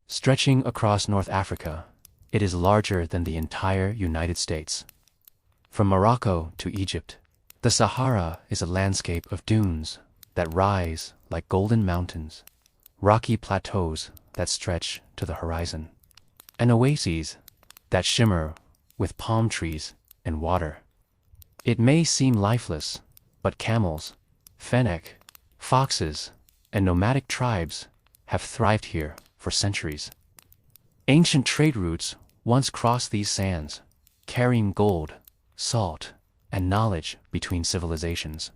Stretching across North Africa, it is larger than the entire United States. From Morocco to Egypt, the Sahara is a landscape of dunes that rise like golden mountains, rocky plateaus that stretch to the horizon, and oases that shimmer with palm trees and water. It may seem lifeless, but camels, fennec, foxes, and nomadic tribes have thrived here for centuries. Ancient trade routes once crossed these sands, carrying gold, salt, and knowledge between civilizations.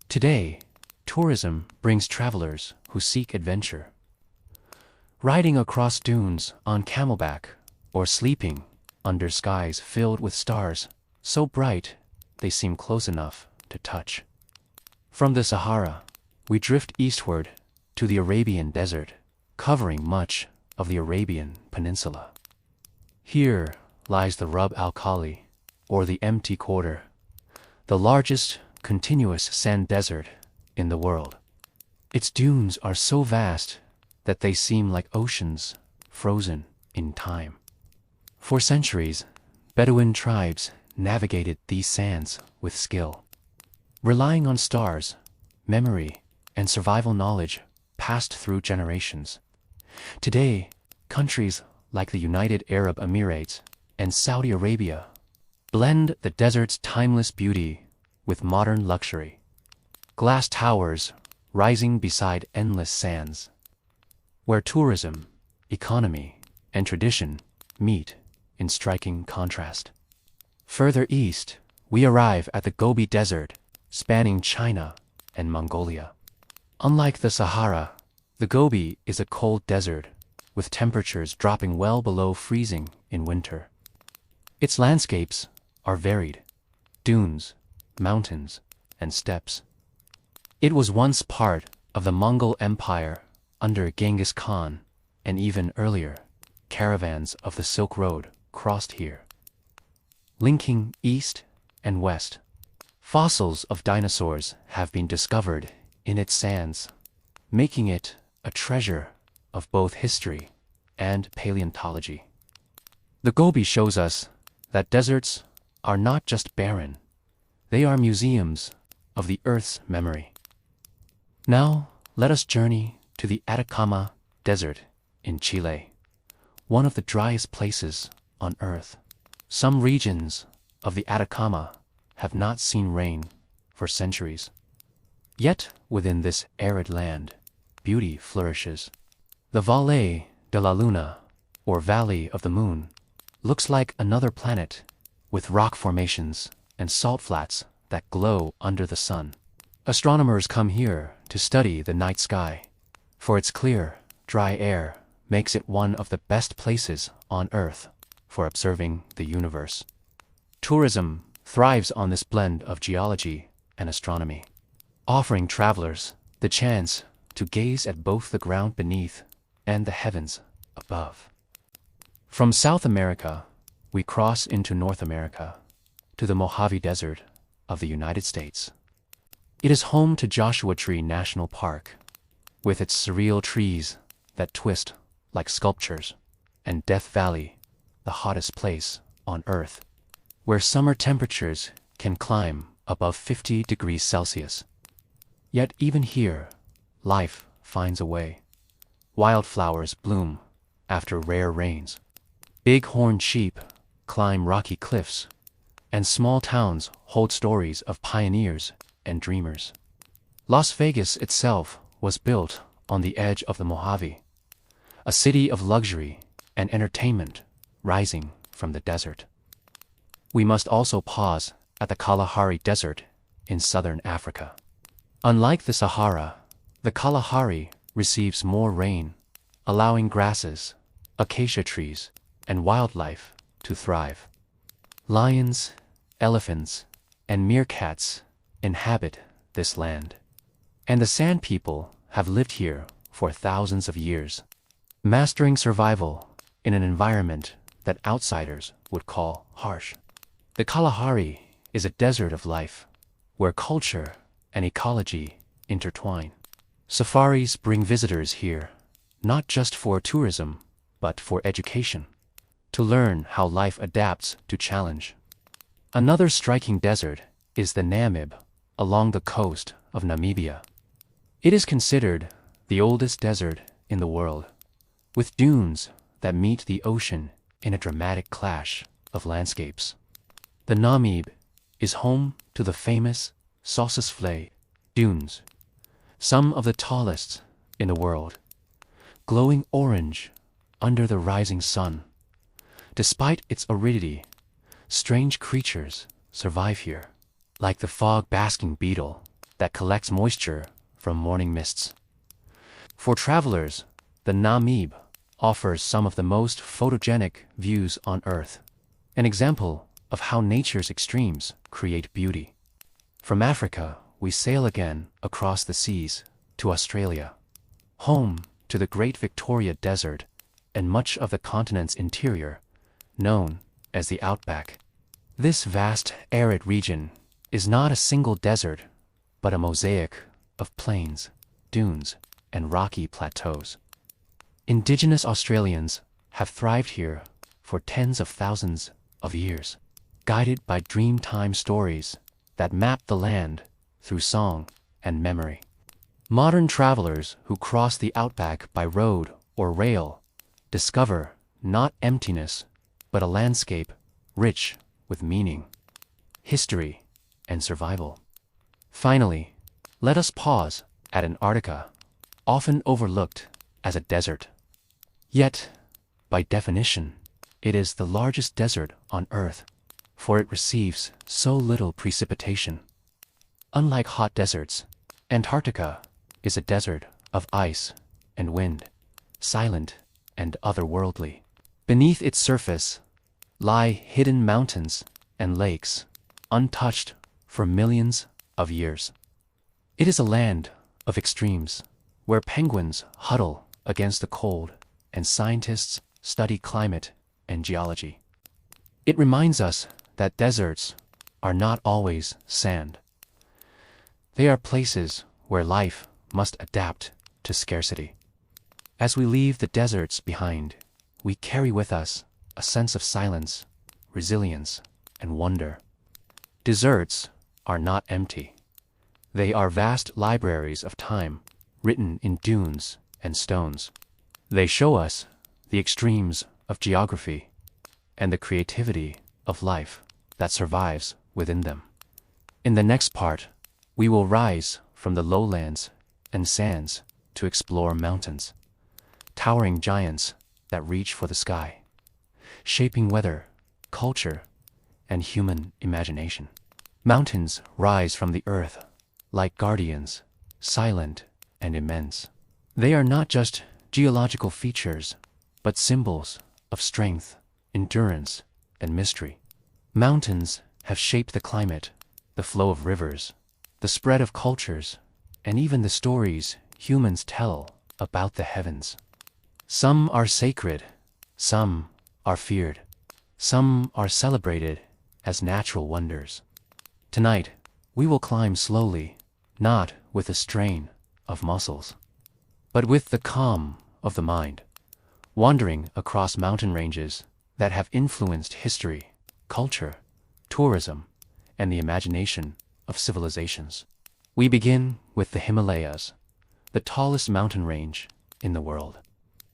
Today, tourism brings travelers who seek adventure. Riding across dunes on camelback or sleeping under skies filled with stars so bright they seem close enough to touch. From the Sahara, we drift eastward to the Arabian Desert, covering much of the Arabian Peninsula. Here lies the Rub al-Khali, or the Empty Quarter, the largest continuous sand desert in the world. Its dunes are so vast that they seem like oceans frozen in time. For centuries, Bedouin tribes navigated these sands with skill, relying on stars, memory, and survival knowledge passed through generations. Today, countries like the United Arab Emirates and Saudi Arabia blend the desert's timeless beauty with modern luxury. Glass towers rising beside endless sands, where tourism, economy, and tradition meet in striking contrast. Further east, we arrive at the Gobi Desert, spanning China and Mongolia. Unlike the Sahara, the Gobi is a cold desert, with temperatures dropping well below freezing in winter. Its landscapes are varied: dunes, mountains, and steppes. It was once part of the Mongol Empire under Genghis Khan, and even earlier, caravans of the Silk Road crossed here, linking east and west. Fossils of dinosaurs have been discovered in its sands, making it a treasure of both history and paleontology. The Gobi shows us that deserts are not just barren, they are museums of the Earth's memory. Now, let us journey to the Atacama Desert in Chile, one of the driest places on Earth. Some regions of the Atacama have not seen rain for centuries. Yet, within this arid land, beauty flourishes. The Valle de la Luna, or Valley of the Moon, looks like another planet, with rock formations and salt flats that glow under the sun. Astronomers come here to study the night sky, for its clear, dry air makes it one of the best places on Earth for observing the universe. Tourism thrives on this blend of geology and astronomy, offering travelers the chance to gaze at both the ground beneath and the heavens above. From South America, we cross into North America, to the Mojave Desert of the United States. It is home to Joshua Tree National Park, with its surreal trees that twist like sculptures, and Death Valley, the hottest place on Earth, where summer temperatures can climb above 50 degrees Celsius. Yet even here, life finds a way. Wildflowers bloom after rare rains. Big-horned sheep climb rocky cliffs, and small towns hold stories of pioneers and dreamers. Las Vegas itself was built on the edge of the Mojave, a city of luxury and entertainment rising from the desert. We must also pause at the Kalahari Desert in southern Africa. Unlike the Sahara, the Kalahari receives more rain, allowing grasses, acacia trees, and wildlife to thrive. Lions, elephants, and meerkats inhabit this land, and the Sand People have lived here for thousands of years, mastering survival in an environment that outsiders would call harsh. The Kalahari is a desert of life, where culture and ecology intertwine. Safaris bring visitors here, not just for tourism, but for education, to learn how life adapts to challenge. Another striking desert is the Namib, along the coast of Namibia. It is considered the oldest desert in the world, with dunes that meet the ocean in a dramatic clash of landscapes. The Namib is home to the famous Sossusvlei dunes, some of the tallest in the world, glowing orange under the rising sun. Despite its aridity, strange creatures survive here, like the fog-basking beetle that collects moisture from morning mists. For travelers, the Namib offers some of the most photogenic views on Earth, an example of how nature's extremes create beauty. From Africa, we sail again across the seas to Australia, home to the Great Victoria Desert and much of the continent's interior, known as the Outback. This vast, arid region is not a single desert, but a mosaic of plains, dunes, and rocky plateaus. Indigenous Australians have thrived here for tens of thousands of years, guided by Dreamtime stories that map the land through song and memory. Modern travelers who cross the Outback by road or rail discover not emptiness, but a landscape rich with meaning, history, and survival. Finally, let us pause at Antarctica, often overlooked as a desert. Yet, by definition, it is the largest desert on Earth, for it receives so little precipitation. Unlike hot deserts, Antarctica is a desert of ice and wind, silent and otherworldly. Beneath its surface lie hidden mountains and lakes, untouched for millions of years. It is a land of extremes, where penguins huddle against the cold and scientists study climate and geology. It reminds us that deserts are not always sand. They are places where life must adapt to scarcity. As we leave the deserts behind, we carry with us a sense of silence, resilience, and wonder. Deserts are not empty. They are vast libraries of time, written in dunes and stones. They show us the extremes of geography and the creativity of life that survives within them. In the next part, we will rise from the lowlands and sands to explore mountains, towering giants that reach for the sky, shaping weather, culture, and human imagination. Mountains rise from the earth like guardians, silent and immense. They are not just geological features, but symbols of strength, endurance, and mystery. Mountains have shaped the climate, the flow of rivers, the spread of cultures, and even the stories humans tell about the heavens. Some are sacred, some are feared, some are celebrated as natural wonders. Tonight, we will climb slowly, not with the strain of muscles, but with the calm of the mind, wandering across mountain ranges that have influenced history, culture, tourism, and the imagination of civilizations. We begin with the Himalayas, the tallest mountain range in the world.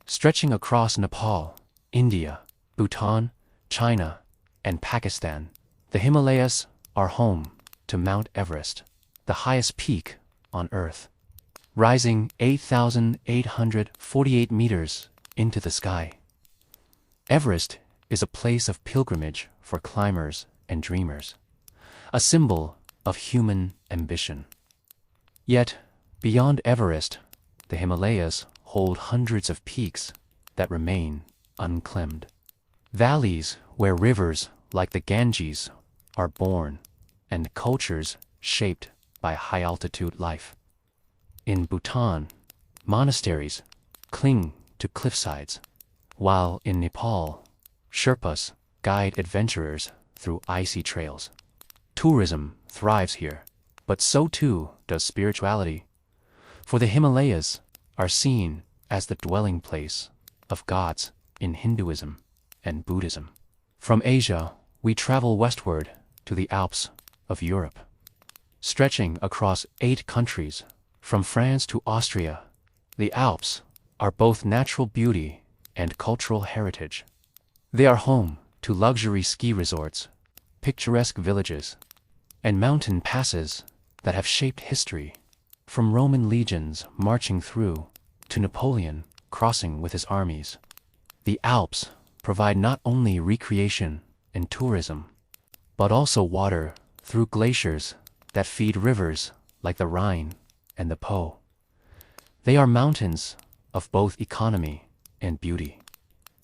Stretching across Nepal, India, Bhutan, China, and Pakistan, the Himalayas are home to Mount Everest, the highest peak on Earth. Rising 8,848 meters into the sky, Everest is a place of pilgrimage for climbers and dreamers, a symbol of human ambition. Yet, beyond Everest, the Himalayas hold hundreds of peaks that remain unclimbed. Valleys where rivers like the Ganges are born and cultures shaped by high-altitude life. In Bhutan, monasteries cling to cliffsides, while in Nepal, Sherpas guide adventurers through icy trails. Tourism thrives here, but so too does spirituality, for the Himalayas are seen as the dwelling place of gods in Hinduism and Buddhism. From Asia, we travel westward to the Alps of Europe. Stretching across 8 countries, from France to Austria, the Alps are both natural beauty and cultural heritage. They are home to luxury ski resorts, picturesque villages, and mountain passes that have shaped history, from Roman legions marching through to Napoleon crossing with his armies. The Alps provide not only recreation and tourism, but also water through glaciers that feed rivers like the Rhine and the Po. They are mountains of both economy and beauty,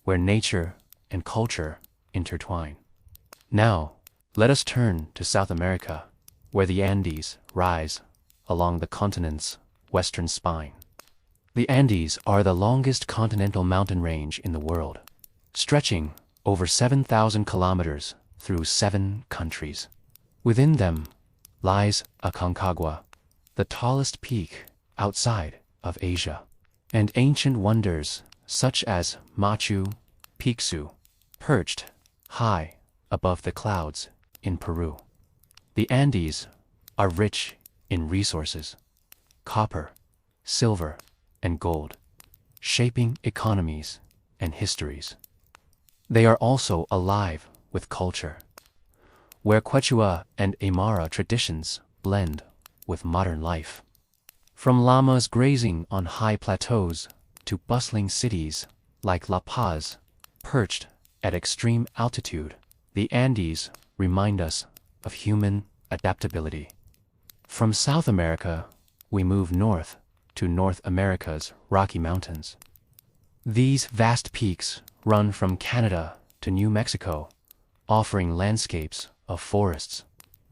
where nature and culture intertwine. Now, let us turn to South America, where the Andes rise along the continent's western spine. The Andes are the longest continental mountain range in the world, stretching over 7,000 kilometers through 7 countries. Within them lies Aconcagua, the tallest peak outside of Asia, and ancient wonders such as Machu Picchu, perched high above the clouds in Peru. The Andes are rich in resources, copper, silver, and gold, shaping economies and histories. They are also alive with culture, where Quechua and Aymara traditions blend with modern life. From llamas grazing on high plateaus to bustling cities like La Paz, perched at extreme altitude, the Andes remind us of human adaptability. From South America, we move north to North America's Rocky Mountains. These vast peaks run from Canada to New Mexico, offering landscapes of forests,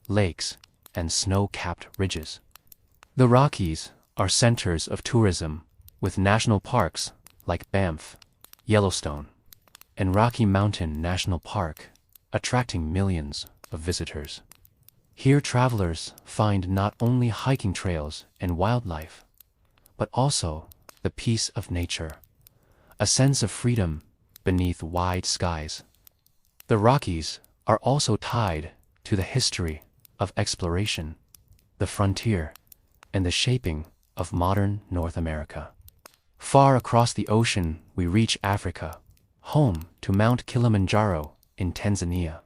lakes, and snow-capped ridges. The Rockies are centers of tourism, with national parks like Banff, Yellowstone, and Rocky Mountain National Park attracting millions of visitors. Here travelers find not only hiking trails and wildlife, but also the peace of nature, a sense of freedom beneath wide skies. The Rockies are also tied to the history of exploration, the frontier, and the shaping of modern North America. Far across the ocean we reach Africa, home to Mount Kilimanjaro in Tanzania.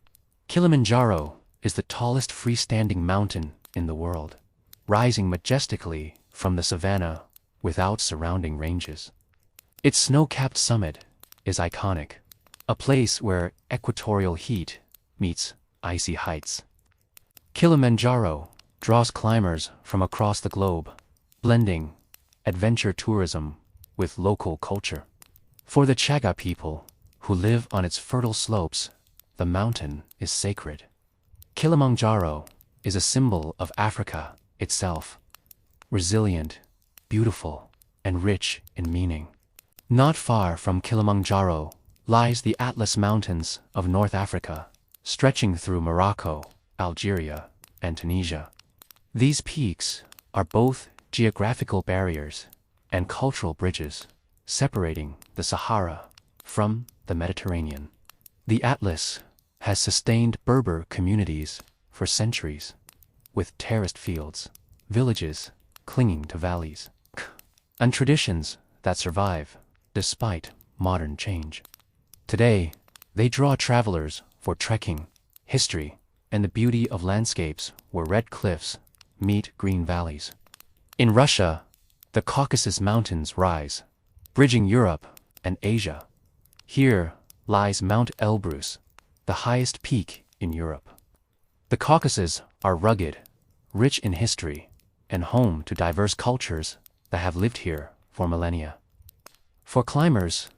Kilimanjaro is the tallest freestanding mountain in the world, rising majestically from the savanna without surrounding ranges. Its snow-capped summit is iconic, a place where equatorial heat meets icy heights. Kilimanjaro draws climbers from across the globe, blending adventure tourism with local culture. For the Chaga people, who live on its fertile slopes, the mountain is sacred. Kilimanjaro is a symbol of Africa itself, resilient, beautiful, and rich in meaning. Not far from Kilimanjaro lies the Atlas Mountains of North Africa, stretching through Morocco, Algeria, and Tunisia. These peaks are both geographical barriers and cultural bridges, separating the Sahara from the Mediterranean. The Atlas has sustained Berber communities for centuries, with terraced fields, villages clinging to valleys, and traditions that survive despite modern change. Today, they draw travelers for trekking, history, and the beauty of landscapes where red cliffs meet green valleys. In Russia, the Caucasus Mountains rise, bridging Europe and Asia. Here lies Mount Elbrus, the highest peak in Europe. The Caucasus are rugged, rich in history, and home to diverse cultures that have lived here for millennia. For climbers,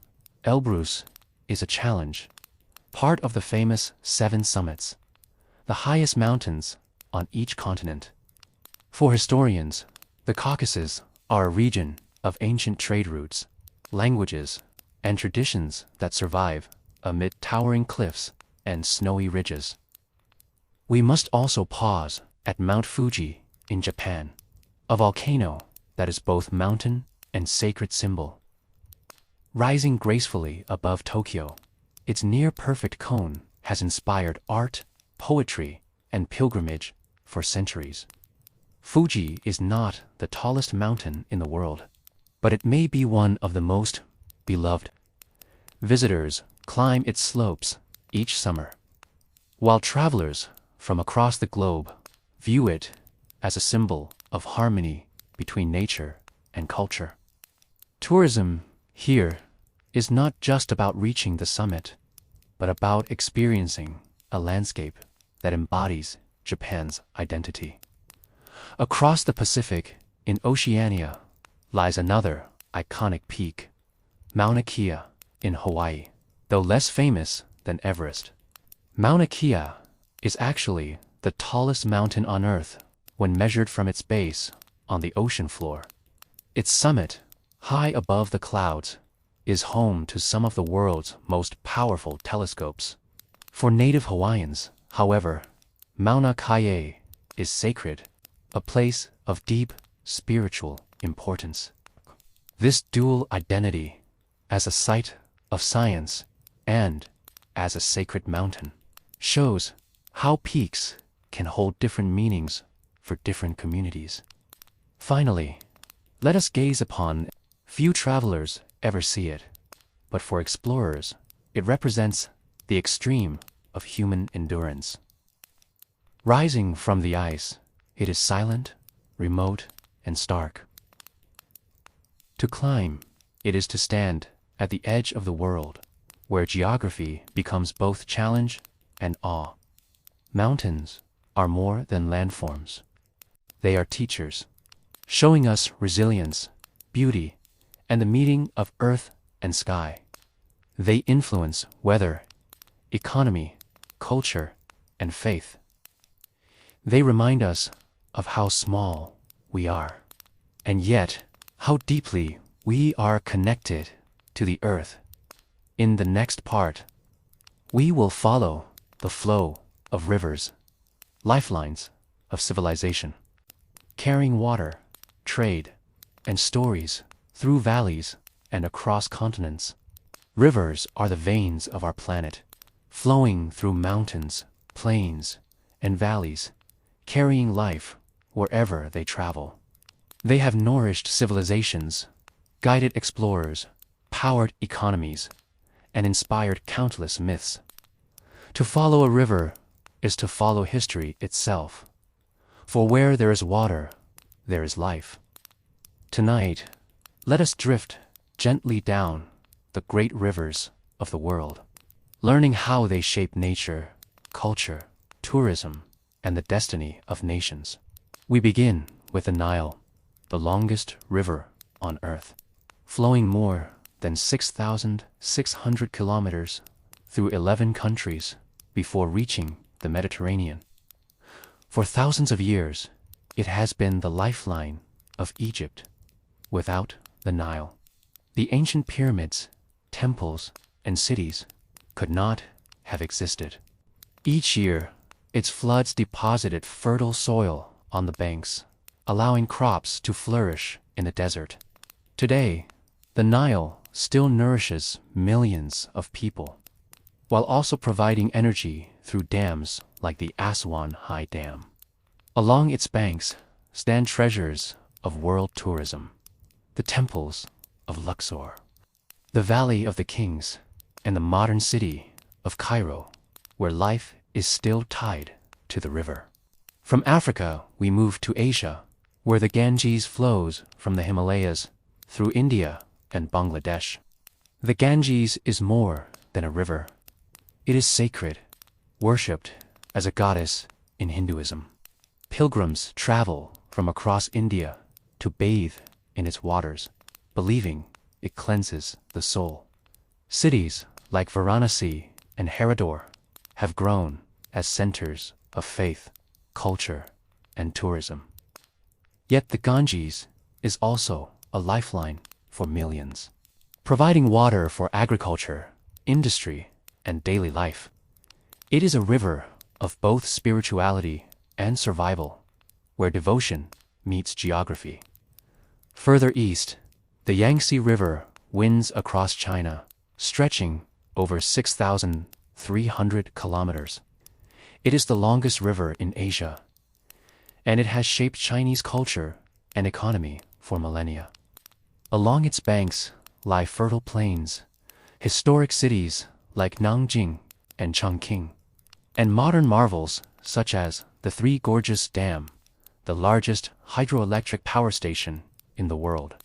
Elbrus is a challenge, part of the famous Seven Summits, the highest mountains on each continent. For historians, the Caucasus are a region of ancient trade routes, languages, and traditions that survive amid towering cliffs and snowy ridges. We must also pause at Mount Fuji in Japan, a volcano that is both mountain and sacred symbol. Rising gracefully above Tokyo, its near-perfect cone has inspired art, poetry, and pilgrimage for centuries. Fuji is not the tallest mountain in the world, but it may be one of the most beloved. Visitors climb its slopes each summer, while travelers from across the globe view it as a symbol of harmony between nature and culture. Tourism here is not just about reaching the summit, but about experiencing a landscape that embodies Japan's identity. Across the Pacific, in Oceania, lies another iconic peak, Mauna Kea in Hawaii. Though less famous than Everest, Mauna Kea is actually the tallest mountain on Earth when measured from its base on the ocean floor. Its summit, high above the clouds, is home to some of the world's most powerful telescopes. For native Hawaiians, however, Mauna Kea is sacred, a place of deep spiritual importance. This dual identity, as a site of science and as a sacred mountain, shows how peaks can hold different meanings for different communities. Finally, let us gaze upon. Few travelers ever see it, but for explorers, it represents the extreme of human endurance. Rising from the ice, it is silent, remote, and stark. To climb, it is to stand at the edge of the world, where geography becomes both challenge and awe. Mountains are more than landforms. They are teachers, showing us resilience, beauty, and the meeting of earth and sky. They influence weather, economy, culture, and faith. They remind us of how small we are, and yet how deeply we are connected to the earth. In the next part, we will follow the flow of rivers, lifelines of civilization, carrying water, trade, and stories through valleys and across continents. Rivers are the veins of our planet, flowing through mountains, plains, and valleys, carrying life wherever they travel. They have nourished civilizations, guided explorers, powered economies, and inspired countless myths. To follow a river is to follow history itself. For where there is water, there is life. Tonight, let us drift gently down the great rivers of the world, learning how they shape nature, culture, tourism, and the destiny of nations. We begin with the Nile, the longest river on Earth, flowing more than 6,600 kilometers through 11 countries before reaching the Mediterranean. For thousands of years, it has been the lifeline of Egypt. Without the Nile, the ancient pyramids, temples, and cities could not have existed. Each year, its floods deposited fertile soil on the banks, allowing crops to flourish in the desert. Today, the Nile still nourishes millions of people, while also providing energy through dams like the Aswan High Dam. Along its banks stand treasures of world tourism, the temples of Luxor, the Valley of the Kings, and the modern city of Cairo, where life is still tied to the river. From Africa, we move to Asia, where the Ganges flows from the Himalayas through India and Bangladesh. The Ganges is more than a river. It is sacred, worshipped as a goddess in Hinduism. Pilgrims travel from across India to bathe in its waters, believing it cleanses the soul. Cities like Varanasi and Haridwar have grown as centers of faith, culture, and tourism. Yet the Ganges is also a lifeline for millions, providing water for agriculture, industry, and daily life. It is a river of both spirituality and survival, where devotion meets geography. Further east, the Yangtze River winds across China, stretching over 6,300 kilometers. It is the longest river in Asia, and it has shaped Chinese culture and economy for millennia. Along its banks lie fertile plains, historic cities like Nanjing and Chongqing, and modern marvels such as the Three Gorges Dam, the largest hydroelectric power station in the world.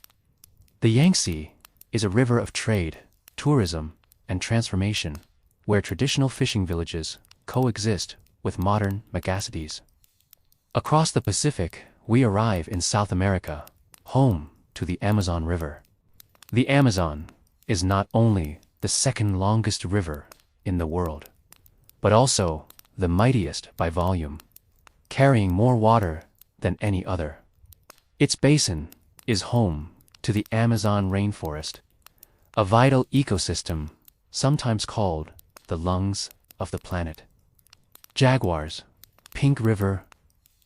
The Yangtze is a river of trade, tourism, and transformation, where traditional fishing villages coexist with modern megacities. Across the Pacific, we arrive in South America, home to the Amazon River. The Amazon is not only the second longest river in the world, but also the mightiest by volume, carrying more water than any other. Its basin is home to the Amazon rainforest, a vital ecosystem sometimes called the lungs of the planet. Jaguars, Pink River,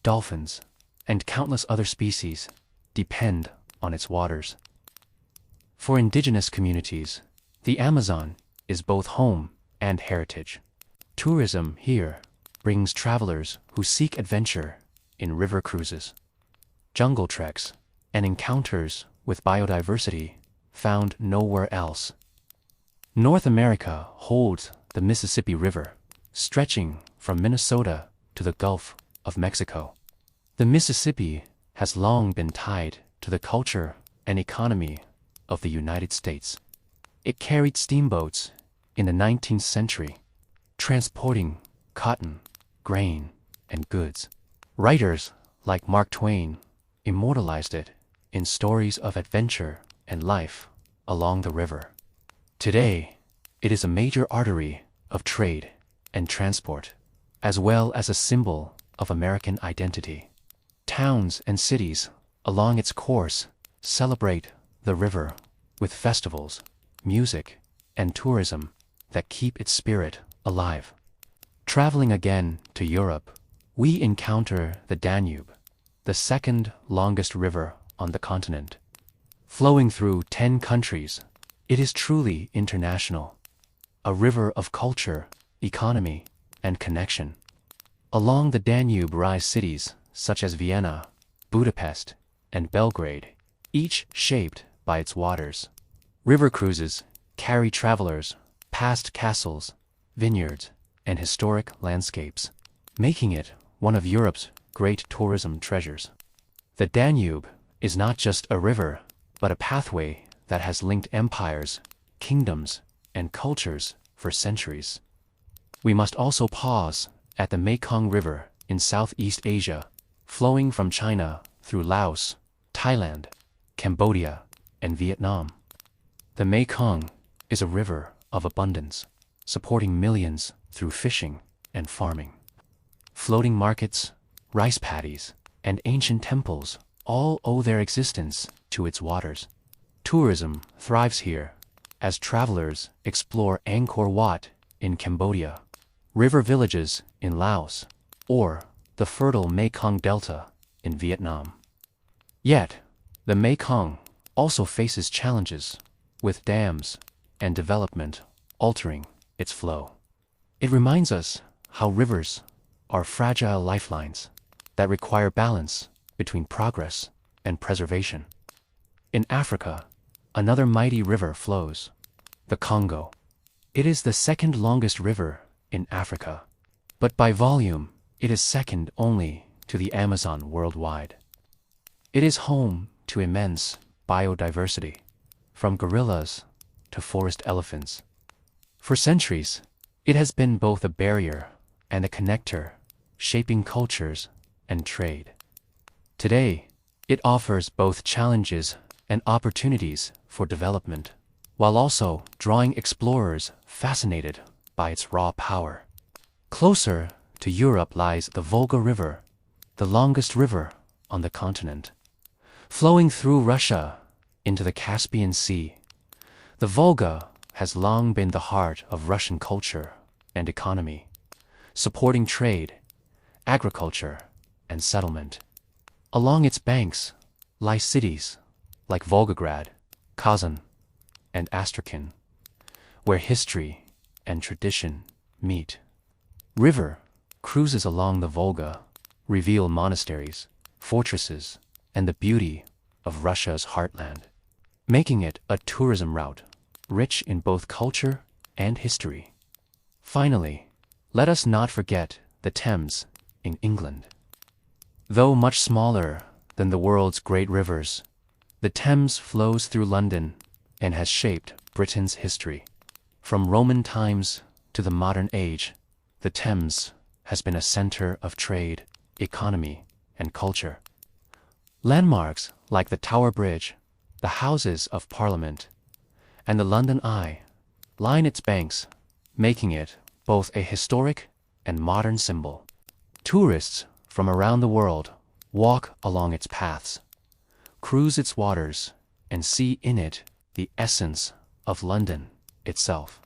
dolphins, and countless other species depend on its waters. For indigenous communities, the Amazon is both home and heritage. Tourism here brings travelers who seek adventure in river cruises, jungle treks, and encounters with biodiversity found nowhere else. North America holds the Mississippi River, stretching from Minnesota to the Gulf of Mexico. The Mississippi has long been tied to the culture and economy of the United States. It carried steamboats in the 19th century, transporting cotton, grain, and goods. Writers like Mark Twain immortalized it in stories of adventure and life along the river. Today, it is a major artery of trade and transport, as well as a symbol of American identity. Towns and cities along its course celebrate the river with festivals, music, and tourism that keep its spirit alive. Traveling again to Europe, we encounter the Danube, the second longest river on the continent. Flowing through 10 countries, it is truly international, a river of culture, economy, and connection. Along the Danube rise cities such as Vienna, Budapest, and Belgrade, each shaped by its waters. River cruises carry travelers past castles, vineyards, and historic landscapes, making it one of Europe's great tourism treasures. The Danube is not just a river, but a pathway that has linked empires, kingdoms, and cultures for centuries. We must also pause at the Mekong River in Southeast Asia, flowing from China through Laos, Thailand, Cambodia, and Vietnam. The Mekong is a river of abundance, supporting millions through fishing and farming. Floating markets, rice paddies, and ancient temples all owe their existence to its waters. Tourism thrives here as travelers explore Angkor Wat in Cambodia, river villages in Laos, or the fertile Mekong Delta in Vietnam. Yet, the Mekong also faces challenges, with dams and development altering its flow. It reminds us how rivers are fragile lifelines that require balance between progress and preservation. In Africa, another mighty river flows, the Congo. It is the second longest river in Africa, but by volume, it is second only to the Amazon worldwide. It is home to immense biodiversity, from gorillas to forest elephants. For centuries, it has been both a barrier and a connector, shaping cultures and trade. Today, it offers both challenges and opportunities for development, while also drawing explorers fascinated by its raw power. Closer to Europe lies the Volga River, the longest river on the continent. Flowing through Russia into the Caspian Sea, the Volga has long been the heart of Russian culture and economy, supporting trade, agriculture, and settlement. Along its banks lie cities like Volgograd, Kazan, and Astrakhan, where history and tradition meet. River cruises along the Volga reveal monasteries, fortresses, and the beauty of Russia's heartland, making it a tourism route rich in both culture and history. Finally, let us not forget the Thames in England. Though much smaller than the world's great rivers, the Thames flows through London and has shaped Britain's history. From Roman times to the modern age, the Thames has been a center of trade, economy, and culture. Landmarks like the Tower Bridge, the Houses of Parliament, and the London Eye line its banks, making it both a historic and modern symbol. Tourists from around the world walk along its paths, cruise its waters, and see in it the essence of London itself.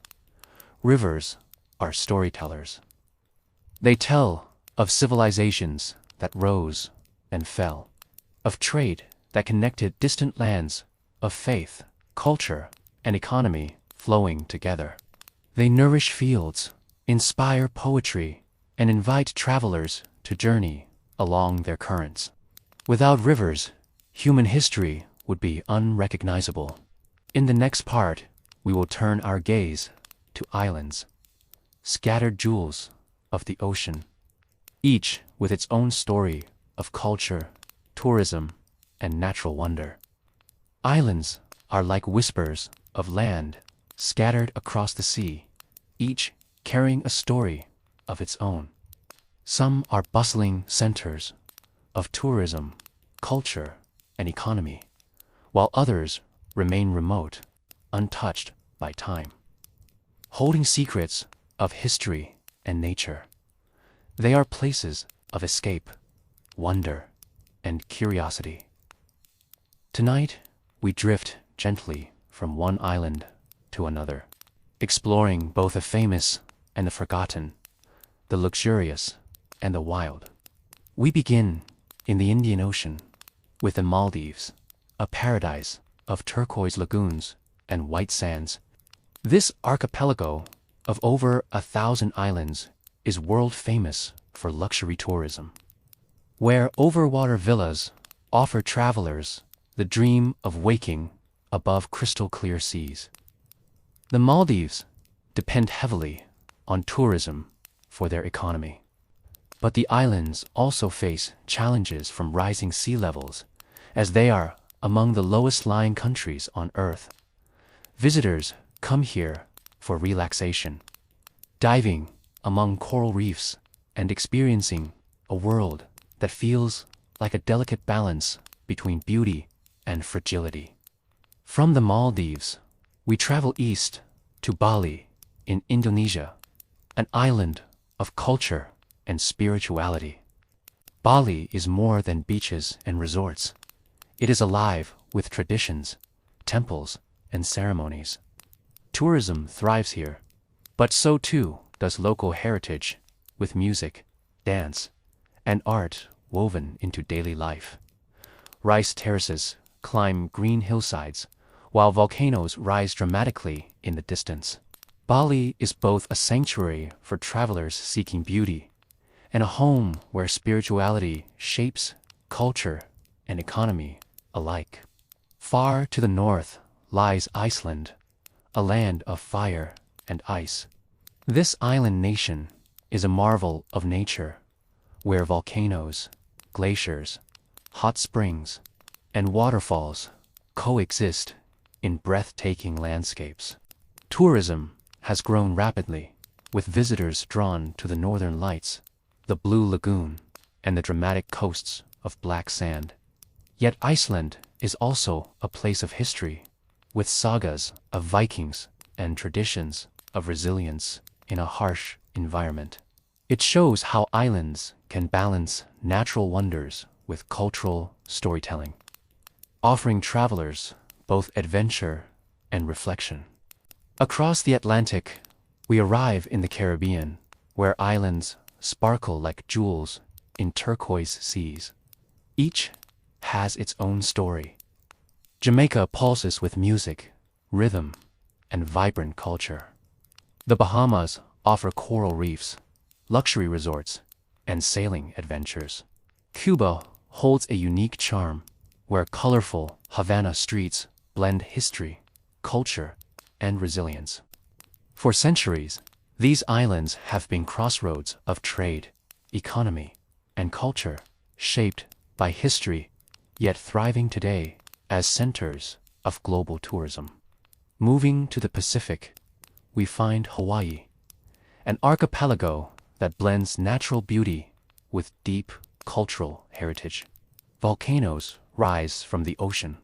Rivers are storytellers. They tell of civilizations that rose and fell, of trade that connected distant lands, of faith, culture, and economy flowing together. They nourish fields, inspire poetry, and invite travelers to journey along their currents. Without rivers, human history would be unrecognizable. In the next part, we will turn our gaze to islands, scattered jewels of the ocean, each with its own story of culture, tourism, and natural wonder. Islands are like whispers of land scattered across the sea, each carrying a story of its own. Some are bustling centers of tourism, culture, and economy, while others remain remote, untouched by time. Holding secrets of history and nature, they are places of escape, wonder, and curiosity. Tonight, we drift gently from one island to another, exploring both the famous and the forgotten, the luxurious and the wild. We begin in the Indian Ocean with the Maldives, a paradise of turquoise lagoons and white sands. This archipelago of over 1,000 islands is world famous for luxury tourism, where overwater villas offer travelers the dream of waking above crystal clear seas. The Maldives depend heavily on tourism for their economy, but the islands also face challenges from rising sea levels, as they are among the lowest lying countries on Earth. Visitors come here for relaxation, diving among coral reefs and experiencing a world that feels like a delicate balance between beauty and fragility. From the Maldives, we travel east to Bali in Indonesia, an island of culture and spirituality. Bali is more than beaches and resorts. It is alive with traditions, temples, and ceremonies. Tourism thrives here, but so too does local heritage, with music, dance, and art woven into daily life. Rice terraces climb green hillsides, while volcanoes rise dramatically in the distance. Bali is both a sanctuary for travelers seeking beauty and a home where spirituality shapes culture and economy alike. Far to the north lies Iceland, a land of fire and ice. This island nation is a marvel of nature, where volcanoes, glaciers, hot springs, and waterfalls coexist in breathtaking landscapes. Tourism has grown rapidly, with visitors drawn to the northern lights, the blue lagoon, and the dramatic coasts of black sand. Yet Iceland is also a place of history, with sagas of Vikings and traditions of resilience in a harsh environment. It shows how islands can balance natural wonders with cultural storytelling, offering travelers both adventure and reflection. Across the Atlantic, we arrive in the Caribbean, where islands sparkle like jewels in turquoise seas. Each has its own story. Jamaica pulses with music, rhythm, and vibrant culture. The Bahamas offer coral reefs, luxury resorts, and sailing adventures. Cuba holds a unique charm, where colorful Havana streets blend history, culture, and resilience. For centuries, these islands have been crossroads of trade, economy, and culture, shaped by history, yet thriving today as centers of global tourism. Moving to the Pacific, we find Hawaii, an archipelago that blends natural beauty with deep cultural heritage. Volcanoes rise from the ocean,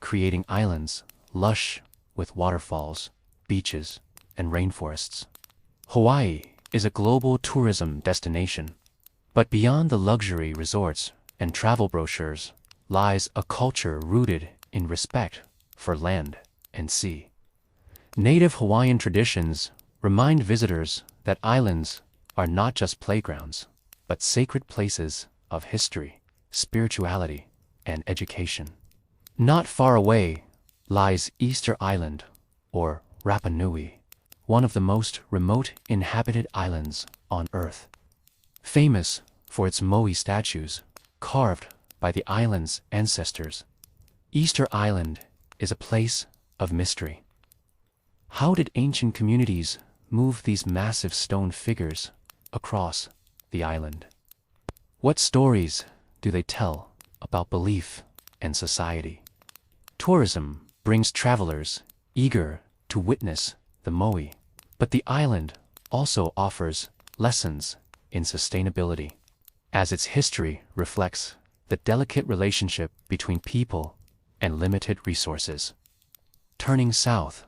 creating islands lush with waterfalls, beaches, and rainforests. Hawaii is a global tourism destination, but beyond the luxury resorts and travel brochures lies a culture rooted in respect for land and sea. Native Hawaiian traditions remind visitors that islands are not just playgrounds, but sacred places of history, spirituality, and education. Not far away lies Easter Island, or Rapa Nui, one of the most remote inhabited islands on Earth. Famous for its moai statues carved by the island's ancestors, Easter Island is a place of mystery. How did ancient communities move these massive stone figures across the island? What stories do they tell about belief and society? Tourism brings travelers eager to witness the moai, but the island also offers lessons in sustainability, as its history reflects the delicate relationship between people and limited resources. Turning south,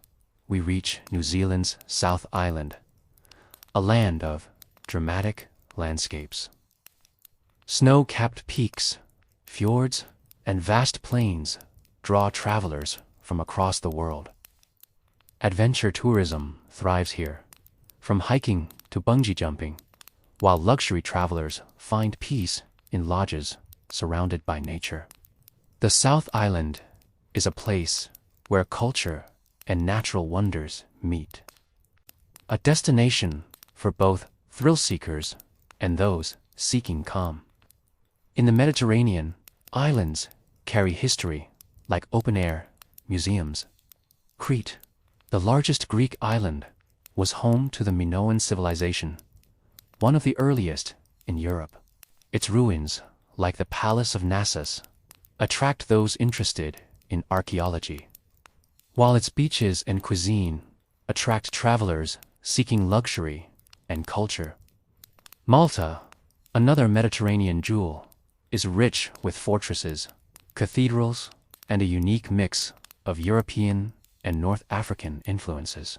we reach New Zealand's South Island, a land of dramatic landscapes. Snow-capped peaks, fjords, and vast plains draw travelers from across the world. Adventure tourism thrives here, from hiking to bungee jumping, while luxury travelers find peace in lodges surrounded by nature. The South Island is a place where culture and natural wonders meet. A destination for both thrill seekers and those seeking calm. In the Mediterranean, islands carry history like open-air museums. Crete, the largest Greek island, was home to the Minoan civilization, one of the earliest in Europe. Its ruins, like the Palace of Naxos, attract those interested in archaeology, while its beaches and cuisine attract travelers seeking luxury and culture. Malta, another Mediterranean jewel, is rich with fortresses, cathedrals, and a unique mix of European and North African influences.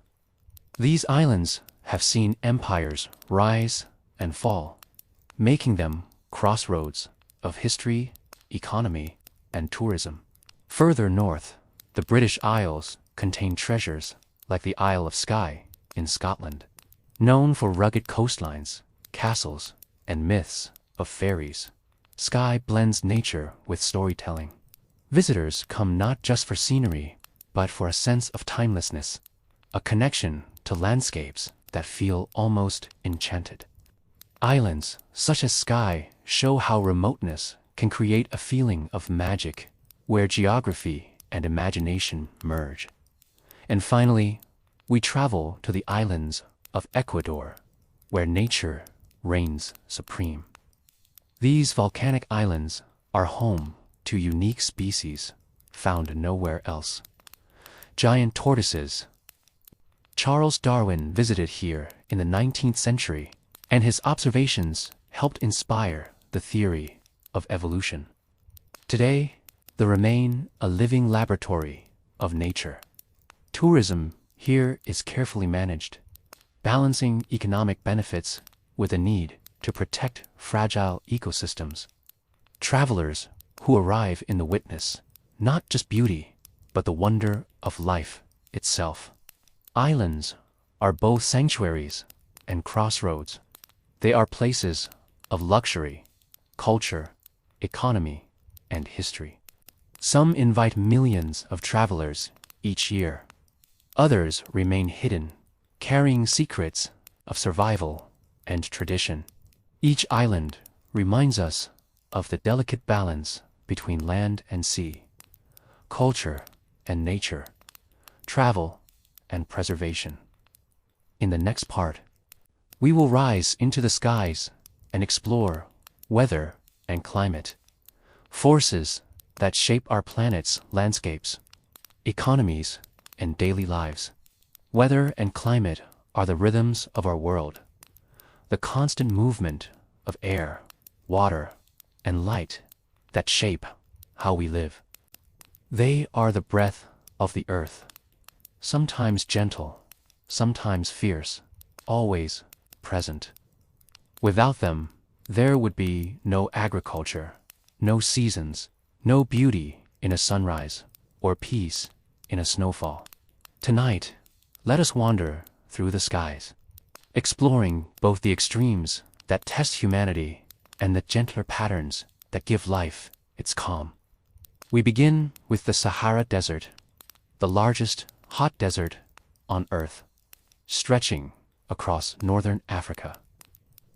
These islands have seen empires rise and fall, making them crossroads of history, economy, and tourism. Further north, the British Isles contain treasures like the Isle of Skye in Scotland, known for rugged coastlines, castles, and myths of fairies. Skye blends nature with storytelling. Visitors come not just for scenery, but for a sense of timelessness, a connection to landscapes that feel almost enchanted. Islands such as Skye show how remoteness can create a feeling of magic, where geography and imagination merge. And finally, we travel to the islands of Ecuador, where nature reigns supreme. These volcanic islands are home to unique species found nowhere else. Giant tortoises. Charles Darwin visited here in the 19th century, and his observations helped inspire the theory of evolution. Today, they remain a living laboratory of nature. Tourism here is carefully managed, balancing economic benefits with a need to protect fragile ecosystems. Travelers who arrive in the witness not just beauty, but the wonder of life itself. Islands are both sanctuaries and crossroads. They are places of luxury, culture, economy, and history. Some invite millions of travelers each year. Others remain hidden, carrying secrets of survival and tradition. Each island reminds us of the delicate balance between land and sea, culture and nature, travel and preservation. In the next part, we will rise into the skies and explore weather and climate, forces that shape our planet's landscapes, economies, and daily lives. Weather and climate are the rhythms of our world, the constant movement of air, water, and light that shape how we live. They are the breath of the earth, sometimes gentle, sometimes fierce, always present. Without them, there would be no agriculture, no seasons, no beauty in a sunrise, or peace in a snowfall. Tonight, let us wander through the skies, exploring both the extremes that test humanity and the gentler patterns that give life its calm. We begin with the Sahara Desert, the largest hot desert on Earth, stretching across northern Africa.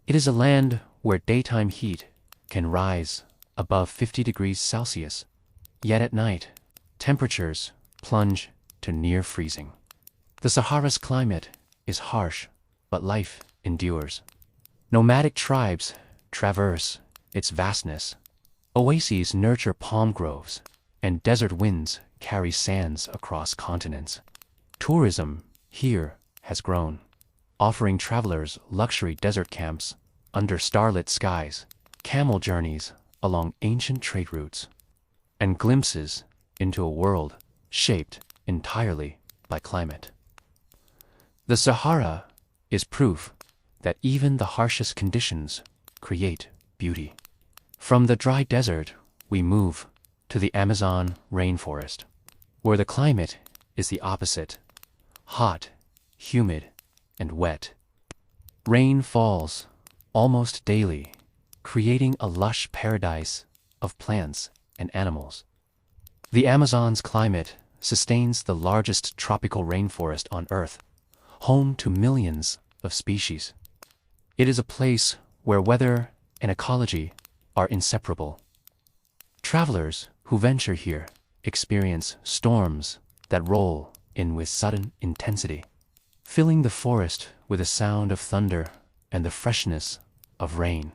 It is a land where daytime heat can rise above 50 degrees Celsius, yet at night, temperatures plunge to near freezing. The Sahara's climate is harsh but life endures. Nomadic tribes traverse its vastness. Oases nurture palm groves, and desert winds carry sands across continents. Tourism here has grown, offering travelers luxury desert camps under starlit skies, camel journeys along ancient trade routes, and glimpses into a world shaped entirely by climate. The Sahara is proof that even the harshest conditions create beauty. From the dry desert, we move to the Amazon rainforest, where the climate is the opposite: hot, humid, and wet. Rain falls almost daily, creating a lush paradise of plants and animals. The Amazon's climate sustains the largest tropical rainforest on Earth, home to millions of species. It is a place where weather and ecology are inseparable. Travelers who venture here experience storms that roll in with sudden intensity, filling the forest with the sound of thunder and the freshness of rain.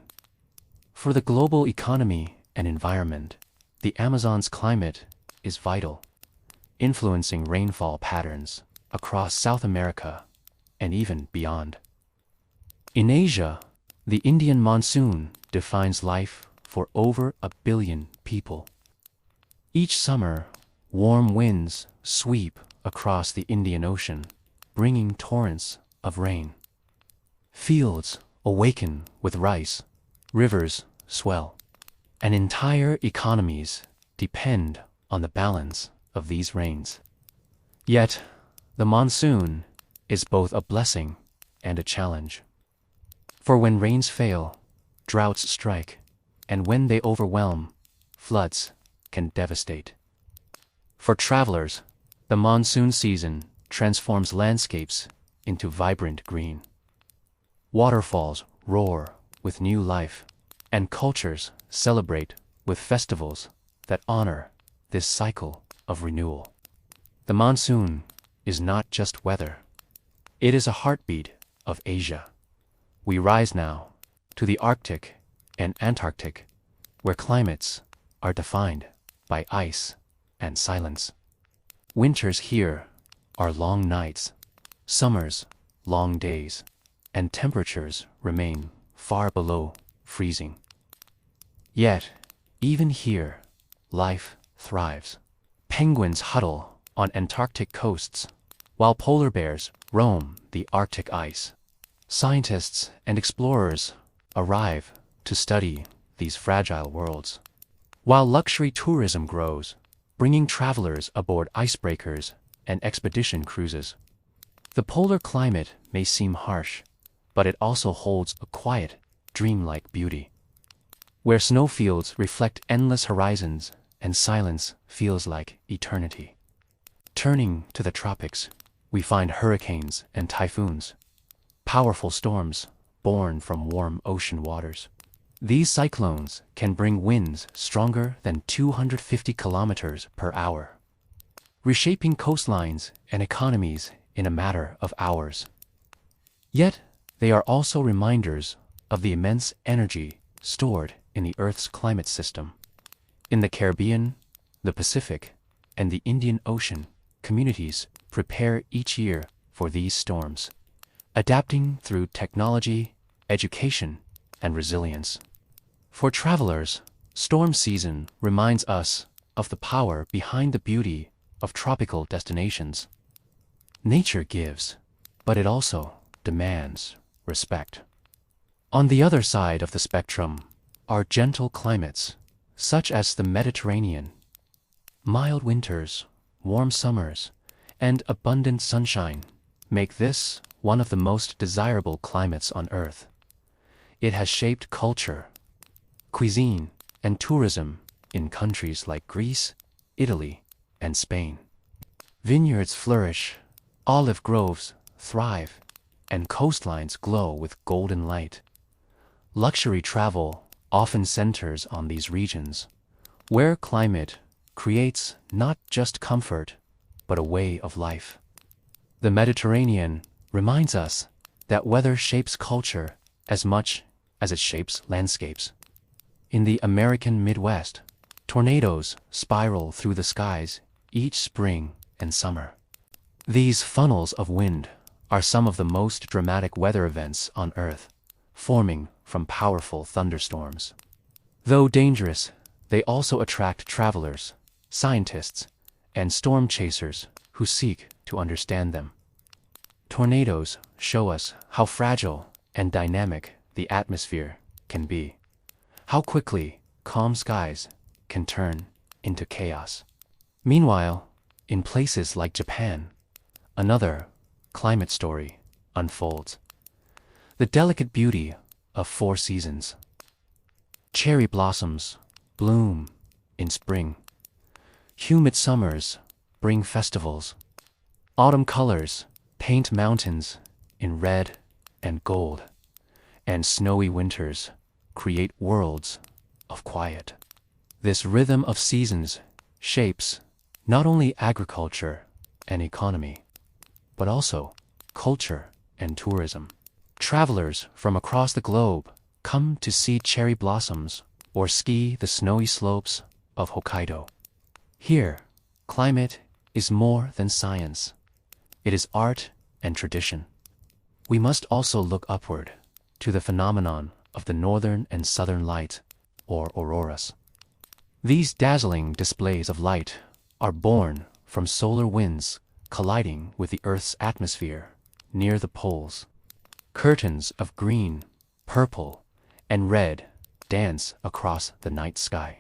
For the global economy and environment, the Amazon's climate is vital, influencing rainfall patterns across South America and even beyond. In Asia, the Indian monsoon defines life for over 1 billion people. Each summer, warm winds sweep across the Indian Ocean, bringing torrents of rain. Fields awaken with rice, rivers swell, and entire economies depend on the balance of these rains. Yet, the monsoon is both a blessing and a challenge. For when rains fail, droughts strike, and when they overwhelm, floods can devastate. For travelers, the monsoon season transforms landscapes into vibrant green. Waterfalls roar with new life, and cultures celebrate with festivals that honor this cycle of renewal. The monsoon is not just weather. It is a heartbeat of Asia. We rise now to the Arctic and Antarctic, where climates are defined by ice and silence. Winters here are long nights, summers long days, and temperatures remain far below freezing. Yet, even here, life thrives. Penguins huddle on Antarctic coasts, while polar bears roam the Arctic ice. Scientists and explorers arrive to study these fragile worlds, while luxury tourism grows, bringing travelers aboard icebreakers and expedition cruises. The polar climate may seem harsh, but it also holds a quiet, dreamlike beauty, where snowfields reflect endless horizons and silence feels like eternity. Turning to the tropics, we find hurricanes and typhoons, powerful storms born from warm ocean waters. These cyclones can bring winds stronger than 250 kilometers per hour, reshaping coastlines and economies in a matter of hours. Yet, they are also reminders of the immense energy stored in the Earth's climate system. In the Caribbean, the Pacific, and the Indian Ocean, communities prepare each year for these storms, adapting through technology, education, and resilience. For travelers, storm season reminds us of the power behind the beauty of tropical destinations. Nature gives, but it also demands respect. On the other side of the spectrum are gentle climates, such as the Mediterranean. Mild winters, warm summers, and abundant sunshine make this one of the most desirable climates on Earth. It has shaped culture, cuisine, and tourism in countries like Greece, Italy, and Spain. Vineyards flourish, olive groves thrive, and coastlines glow with golden light. Luxury travel often centers on these regions, where climate creates not just comfort, but a way of life. The Mediterranean reminds us that weather shapes culture as much as it shapes landscapes. In the American Midwest, tornadoes spiral through the skies each spring and summer. These funnels of wind are some of the most dramatic weather events on Earth, forming from powerful thunderstorms. Though dangerous, they also attract travelers, scientists, and storm chasers who seek to understand them. Tornadoes show us how fragile and dynamic the atmosphere can be, how quickly calm skies can turn into chaos. Meanwhile, in places like Japan, another climate story unfolds. The delicate beauty of 4 seasons. Cherry blossoms bloom in spring. Humid summers bring festivals. Autumn colors paint mountains in red and gold, and snowy winters create worlds of quiet. This rhythm of seasons shapes not only agriculture and economy, but also culture and tourism. Travelers from across the globe come to see cherry blossoms or ski the snowy slopes of Hokkaido. Here, climate is more than science. It is art and tradition. We must also look upward to the phenomenon of the northern and southern light, or auroras. These dazzling displays of light are born from solar winds colliding with the Earth's atmosphere near the poles. Curtains of green, purple, and red dance across the night sky,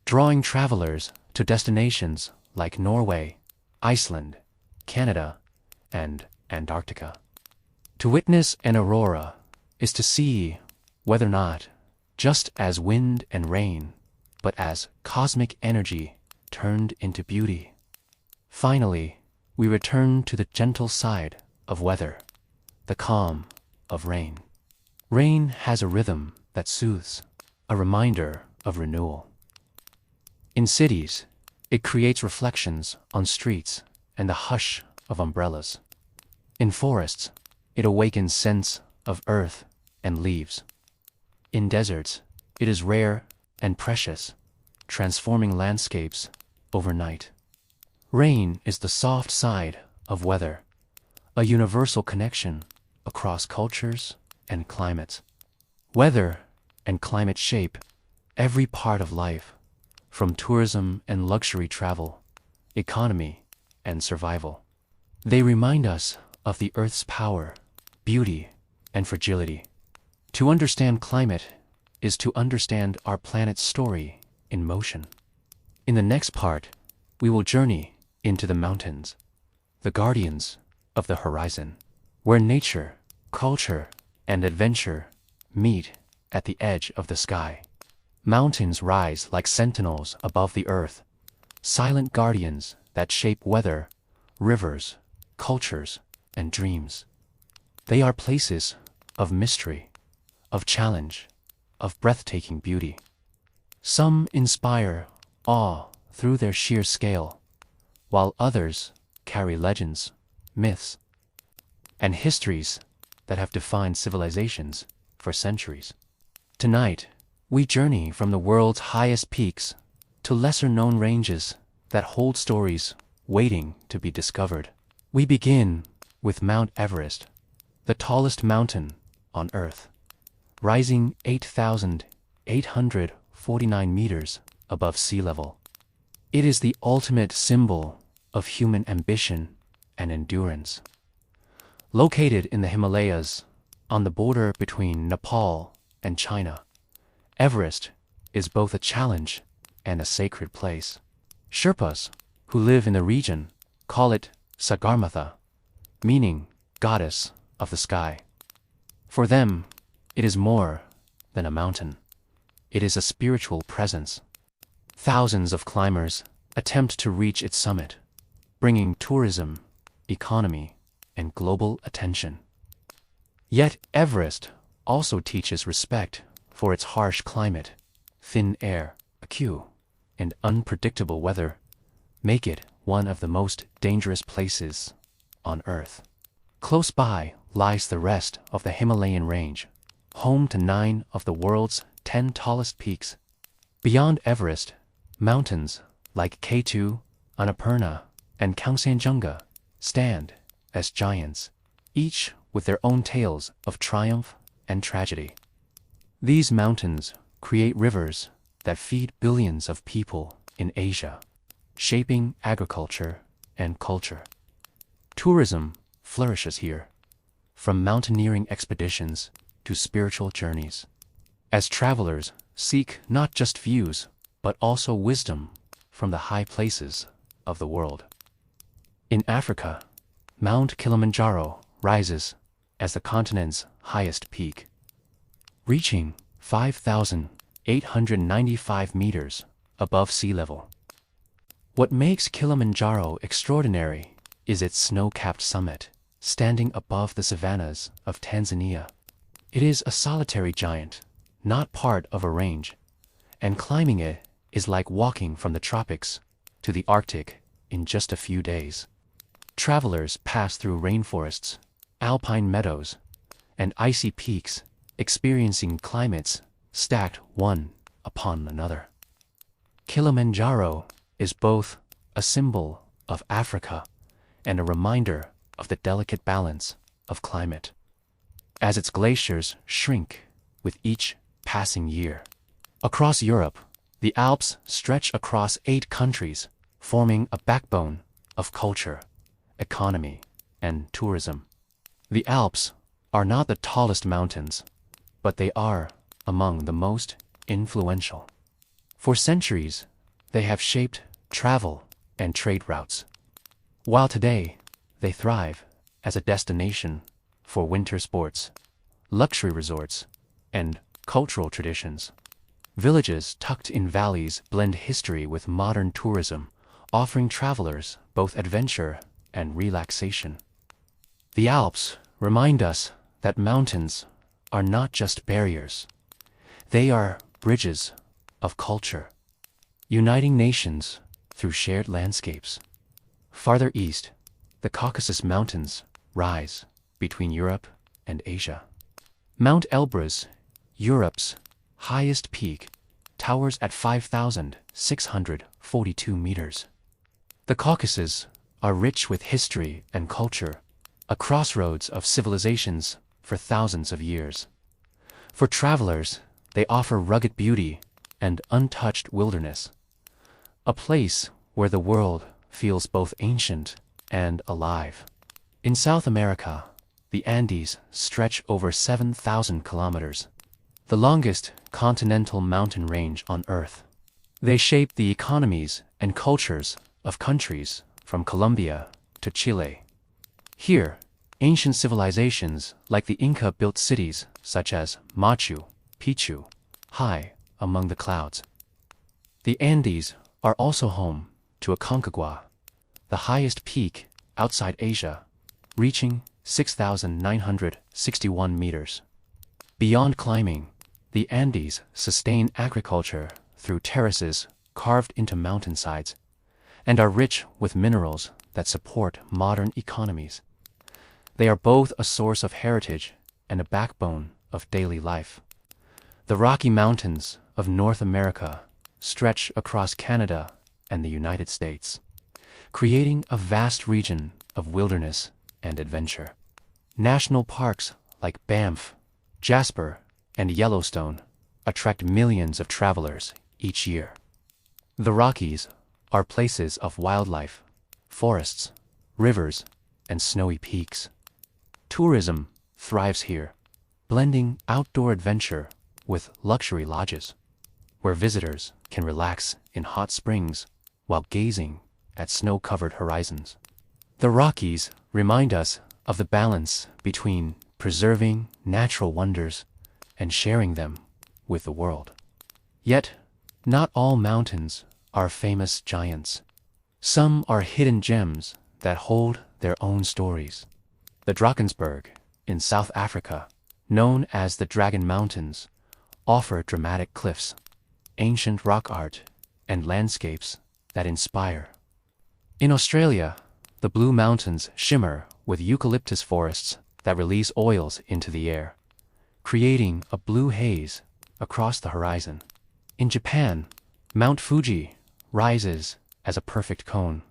drawing travelers to destinations like Norway, Iceland, Canada, and Antarctica. To witness an aurora is to see whether not just as wind and rain, but as cosmic energy turned into beauty. Finally, we return to the gentle side of weather, the calm of rain. Rain has a rhythm that soothes, a reminder of renewal. In cities, it creates reflections on streets and the hush of umbrellas. In forests, it awakens scents of earth and leaves. In deserts, it is rare and precious, transforming landscapes overnight. Rain is the soft side of weather, a universal connection across cultures and climates. Weather and climate shape every part of life, from tourism and luxury travel, economy and survival. They remind us of the Earth's power, beauty, and fragility. To understand climate is to understand our planet's story in motion. In the next part, we will journey into the mountains, the guardians of the horizon, where nature, culture, and adventure meet at the edge of the sky. Mountains rise like sentinels above the earth, silent guardians that shape weather, rivers, cultures, and dreams. They are places of mystery, of challenge, of breathtaking beauty. Some inspire awe through their sheer scale, while others carry legends, myths, and histories that have defined civilizations for centuries. Tonight, we journey from the world's highest peaks to lesser-known ranges that hold stories waiting to be discovered. We begin with Mount Everest, the tallest mountain on Earth, rising 8,849 meters above sea level. It is the ultimate symbol of human ambition and endurance. Located in the Himalayas, on the border between Nepal and China, Everest is both a challenge and a sacred place. Sherpas, who live in the region, call it Sagarmatha, meaning goddess of the sky. For them, it is more than a mountain. It is a spiritual presence. Thousands of climbers attempt to reach its summit, bringing tourism, economy, and global attention. Yet Everest also teaches respect for its harsh climate. Thin air, acute, and unpredictable weather make it one of the most dangerous places on Earth. Close by lies the rest of the Himalayan range, home to 9 of the world's 10 tallest peaks. Beyond Everest, mountains like K2, Annapurna, and Kangsanjunga stand as giants, each with their own tales of triumph and tragedy. These mountains create rivers that feed billions of people in Asia, shaping agriculture and culture. Tourism flourishes here, from mountaineering expeditions to spiritual journeys, as travelers seek not just views but also wisdom from the high places of the world. In Africa, Mount Kilimanjaro rises as the continent's highest peak, reaching 5,895 meters above sea level. What makes Kilimanjaro extraordinary is its snow-capped summit, standing above the savannas of Tanzania. It is a solitary giant, not part of a range, and climbing it is like walking from the tropics to the Arctic in just a few days. Travelers pass through rainforests, alpine meadows, and icy peaks, experiencing climates stacked one upon another. Kilimanjaro is both a symbol of Africa and a reminder of the delicate balance of climate, as its glaciers shrink with each passing year. Across Europe, the Alps stretch across 8 countries, forming a backbone of culture, economy, and tourism. The Alps are not the tallest mountains, but they are among the most influential. For centuries, they have shaped travel and trade routes, while today they thrive as a destination for winter sports, luxury resorts, and cultural traditions. Villages tucked in valleys blend history with modern tourism, offering travelers both adventure and relaxation. The Alps remind us that mountains are not just barriers. They are bridges of culture, uniting nations through shared landscapes. Farther east, the Caucasus Mountains rise between Europe and Asia. Mount Elbrus, Europe's highest peak, towers at 5,642 meters. The Caucasus are rich with history and culture, a crossroads of civilizations for thousands of years. For travelers, they offer rugged beauty and untouched wilderness, a place where the world feels both ancient and alive. In South America, the Andes stretch over 7,000 kilometers, the longest continental mountain range on Earth. They shape the economies and cultures of countries from Colombia to Chile. Here, ancient civilizations like the Inca built cities such as Machu Picchu high among the clouds. The Andes are also home to Aconcagua, the highest peak outside Asia, reaching 6,961 meters. Beyond climbing, the Andes sustain agriculture through terraces carved into mountainsides and are rich with minerals that support modern economies. They are both a source of heritage and a backbone of daily life. The Rocky Mountains of North America stretch across Canada and the United States, creating a vast region of wilderness and adventure. National parks like Banff, Jasper, and Yellowstone attract millions of travelers each year. The Rockies are places of wildlife, forests, rivers, and snowy peaks. Tourism thrives here, blending outdoor adventure with luxury lodges, where visitors can relax in hot springs while gazing at snow-covered horizons. The Rockies remind us of the balance between preserving natural wonders and sharing them with the world. Yet, not all mountains are famous giants. Some are hidden gems that hold their own stories. The Drakensberg in South Africa, known as the Dragon Mountains, offer dramatic cliffs, ancient rock art, and landscapes that inspire. In Australia, the Blue Mountains shimmer with eucalyptus forests that release oils into the air, creating a blue haze across the horizon. In Japan, Mount Fuji rises as a perfect cone,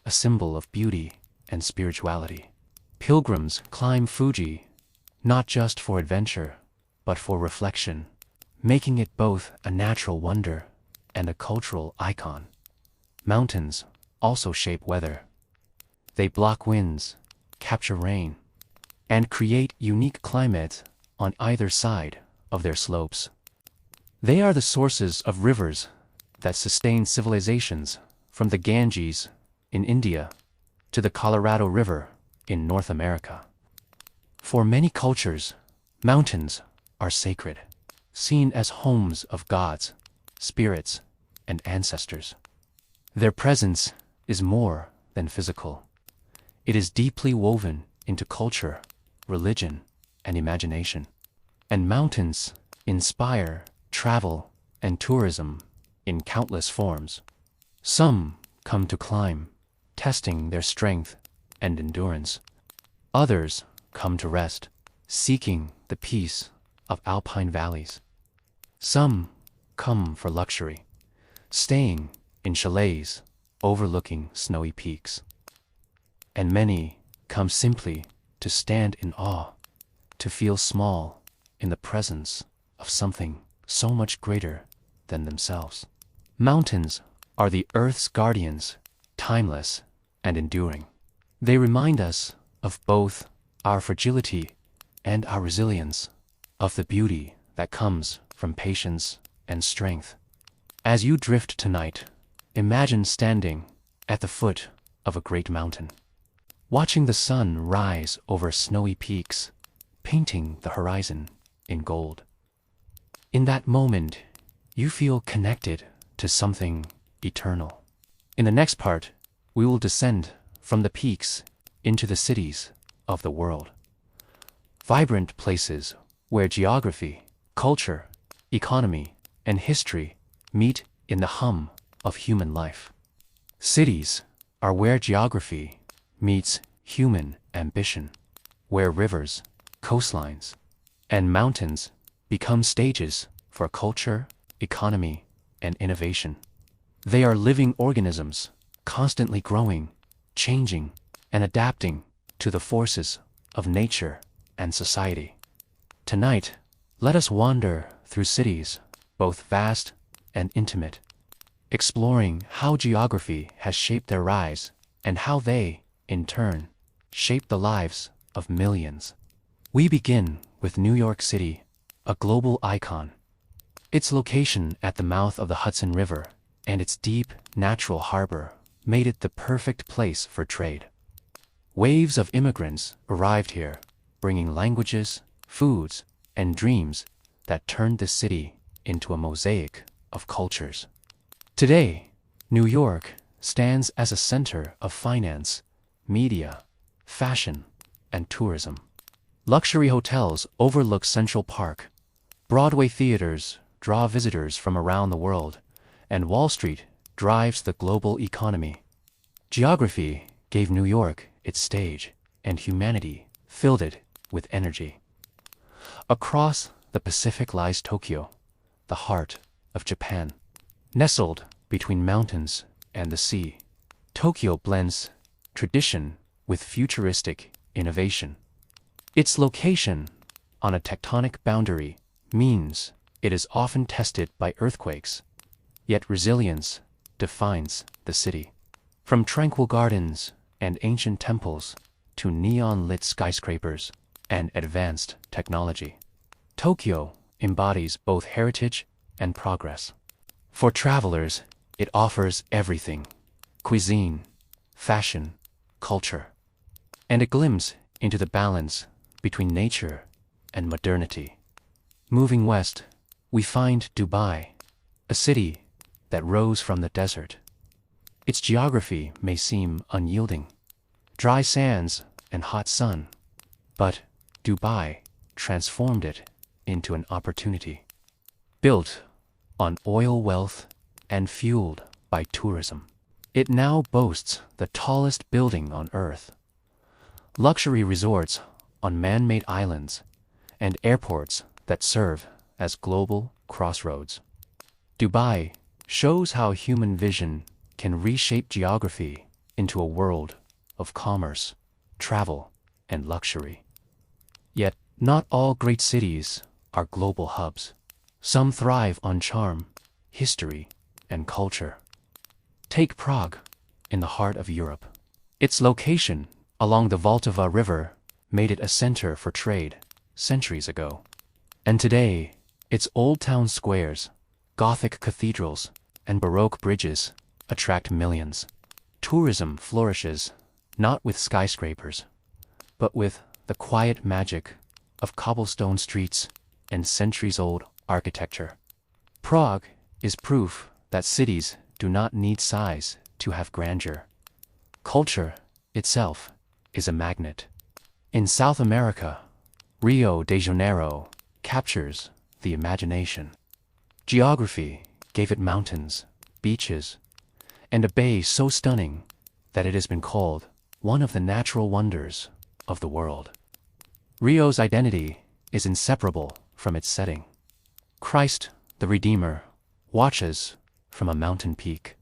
a symbol of beauty and spirituality. Pilgrims climb Fuji not just for adventure, but for reflection, making it both a natural wonder and a cultural icon. Mountains also shape weather. They block winds, capture rain, and create unique climates on either side of their slopes. They are the sources of rivers that sustain civilizations, from the Ganges in India to the Colorado River in North America. For many cultures, mountains are sacred, seen as homes of gods, spirits, and ancestors. Their presence is more than physical. It is deeply woven into culture, religion, and imagination. And mountains inspire travel and tourism in countless forms. Some come to climb, testing their strength and endurance. Others come to rest, seeking the peace of alpine valleys. Some come for luxury, staying in chalets overlooking snowy peaks. And many come simply to stand in awe, to feel small in the presence of something so much greater than themselves. Mountains are the earth's guardians, timeless and enduring. They remind us of both our fragility and our resilience, of the beauty that comes from patience and strength. As you drift tonight, imagine standing at the foot of a great mountain, watching the sun rise over snowy peaks, painting the horizon in gold. In that moment, you feel connected to something eternal. In the next part, we will descend from the peaks into the cities of the world. Vibrant places where geography, culture, economy, and history meet in the hum of human life. Cities are where geography meets human ambition, where rivers, coastlines, and mountains become stages for culture, economy, and innovation. They are living organisms, constantly growing, changing, and adapting to the forces of nature and society. Tonight, let us wander through cities, both vast and intimate, exploring how geography has shaped their rise and how they, in turn, shape the lives of millions. We begin with New York City, a global icon. Its location at the mouth of the Hudson River and its deep, natural harbor made it the perfect place for trade. Waves of immigrants arrived here, bringing languages, foods, and dreams that turned the city into a mosaic of cultures. Today, New York stands as a center of finance, media, fashion, and tourism. Luxury hotels overlook Central Park, Broadway theaters draw visitors from around the world, and Wall Street drives the global economy. Geography gave New York its stage, and humanity filled it with energy. Across the Pacific lies Tokyo, the heart of Japan. Nestled between mountains and the sea, Tokyo blends tradition with futuristic innovation. Its location on a tectonic boundary means it is often tested by earthquakes, yet resilience defines the city. From tranquil gardens and ancient temples to neon-lit skyscrapers and advanced technology, Tokyo embodies both heritage and progress. For travelers, it offers everything: cuisine, fashion, culture, and a glimpse into the balance between nature and modernity. Moving west, we find Dubai, a city that rose from the desert. Its geography may seem unyielding, dry sands and hot sun, but Dubai transformed it into an opportunity. Built on oil wealth and fueled by tourism, it now boasts the tallest building on earth. Luxury resorts on man-made islands and airports that serve as global crossroads. Dubai shows how human vision can reshape geography into a world of commerce, travel, and luxury. Yet, not all great cities are global hubs. Some thrive on charm, history, and culture. Take Prague, in the heart of Europe. Its location along the Vltava River made it a center for trade centuries ago. And today, its old town squares, Gothic cathedrals, and Baroque bridges attract millions. Tourism flourishes not with skyscrapers, but with the quiet magic of cobblestone streets and centuries-old architecture. Prague is proof that cities do not need size to have grandeur. Culture itself is a magnet. In South America, Rio de Janeiro captures the imagination. Geography gave it mountains, beaches, and a bay so stunning that it has been called one of the natural wonders of the world. Rio's identity is inseparable from its setting. Christ, the Redeemer, watches from a mountain peak,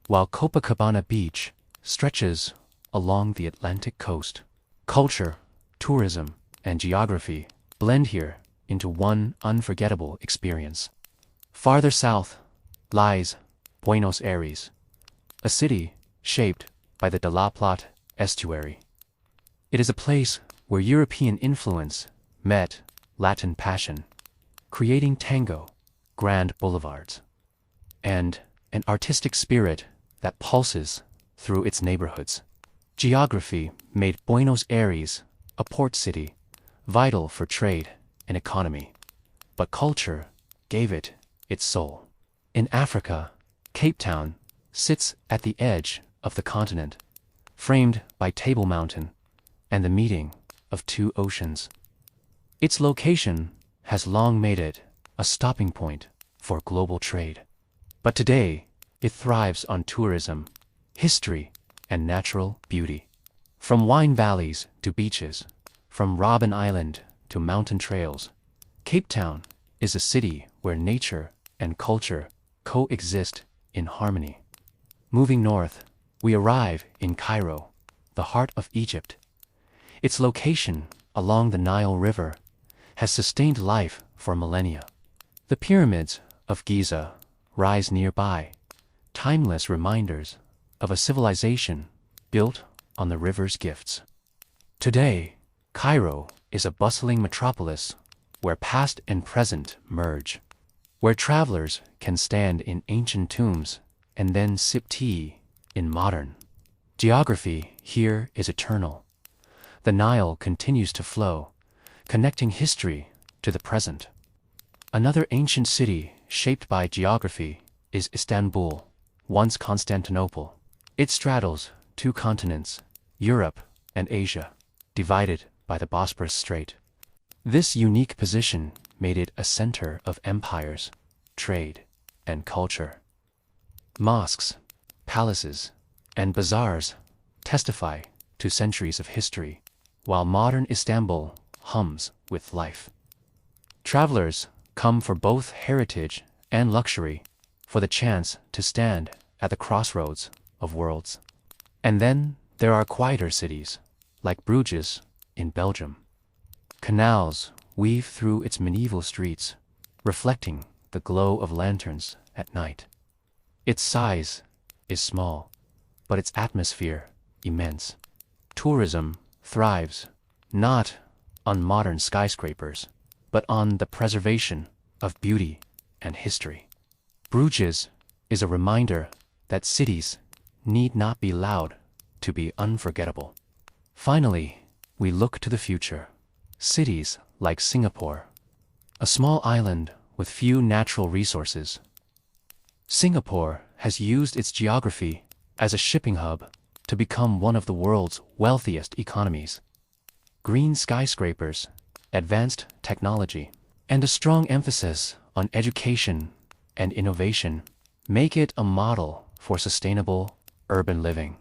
while Copacabana Beach stretches along the Atlantic coast. Culture, tourism, and geography blend here into one unforgettable experience. Farther south lies Buenos Aires, a city shaped by the de la Plata estuary. It is a place where European influence met Latin passion, creating tango, grand boulevards, and an artistic spirit that pulses through its neighborhoods. Geography made Buenos Aires a port city, vital for trade and economy, but culture gave it its soul. In Africa, Cape Town sits at the edge of the continent, framed by Table Mountain and the meeting of two oceans. Its location has long made it a stopping point for global trade. But today, it thrives on tourism, history, and natural beauty. From wine valleys to beaches, from Robben Island to mountain trails, Cape Town is a city where nature and culture coexist in harmony. Moving north, we arrive in Cairo, the heart of Egypt. Its location along the Nile River has sustained life for millennia. The pyramids of Giza rise nearby, timeless reminders of a civilization built on the river's gifts. Today, Cairo is a bustling metropolis where past and present merge, where travelers can stand in ancient tombs and then sip tea in modern. Geography here is eternal. The Nile continues to flow, connecting history to the present. Another ancient city shaped by geography is Istanbul, once Constantinople. It straddles two continents, Europe and Asia, divided by the Bosporus Strait. This unique position made it a center of empires, trade, and culture. Mosques, palaces, and bazaars testify to centuries of history, while modern Istanbul hums with life. Travelers come for both heritage and luxury, for the chance to stand at the crossroads of worlds. And then there are quieter cities, like Bruges in Belgium. Canals weave through its medieval streets, reflecting the glow of lanterns at night. Its size is small, but its atmosphere immense. Tourism thrives not on modern skyscrapers, but on the preservation of beauty and history. Bruges is a reminder that cities need not be loud to be unforgettable. Finally, we look to the future. Cities like Singapore, a small island with few natural resources. Singapore has used its geography as a shipping hub to become one of the world's wealthiest economies. Green skyscrapers, advanced technology, and a strong emphasis on education and innovation make it a model for sustainable urban living.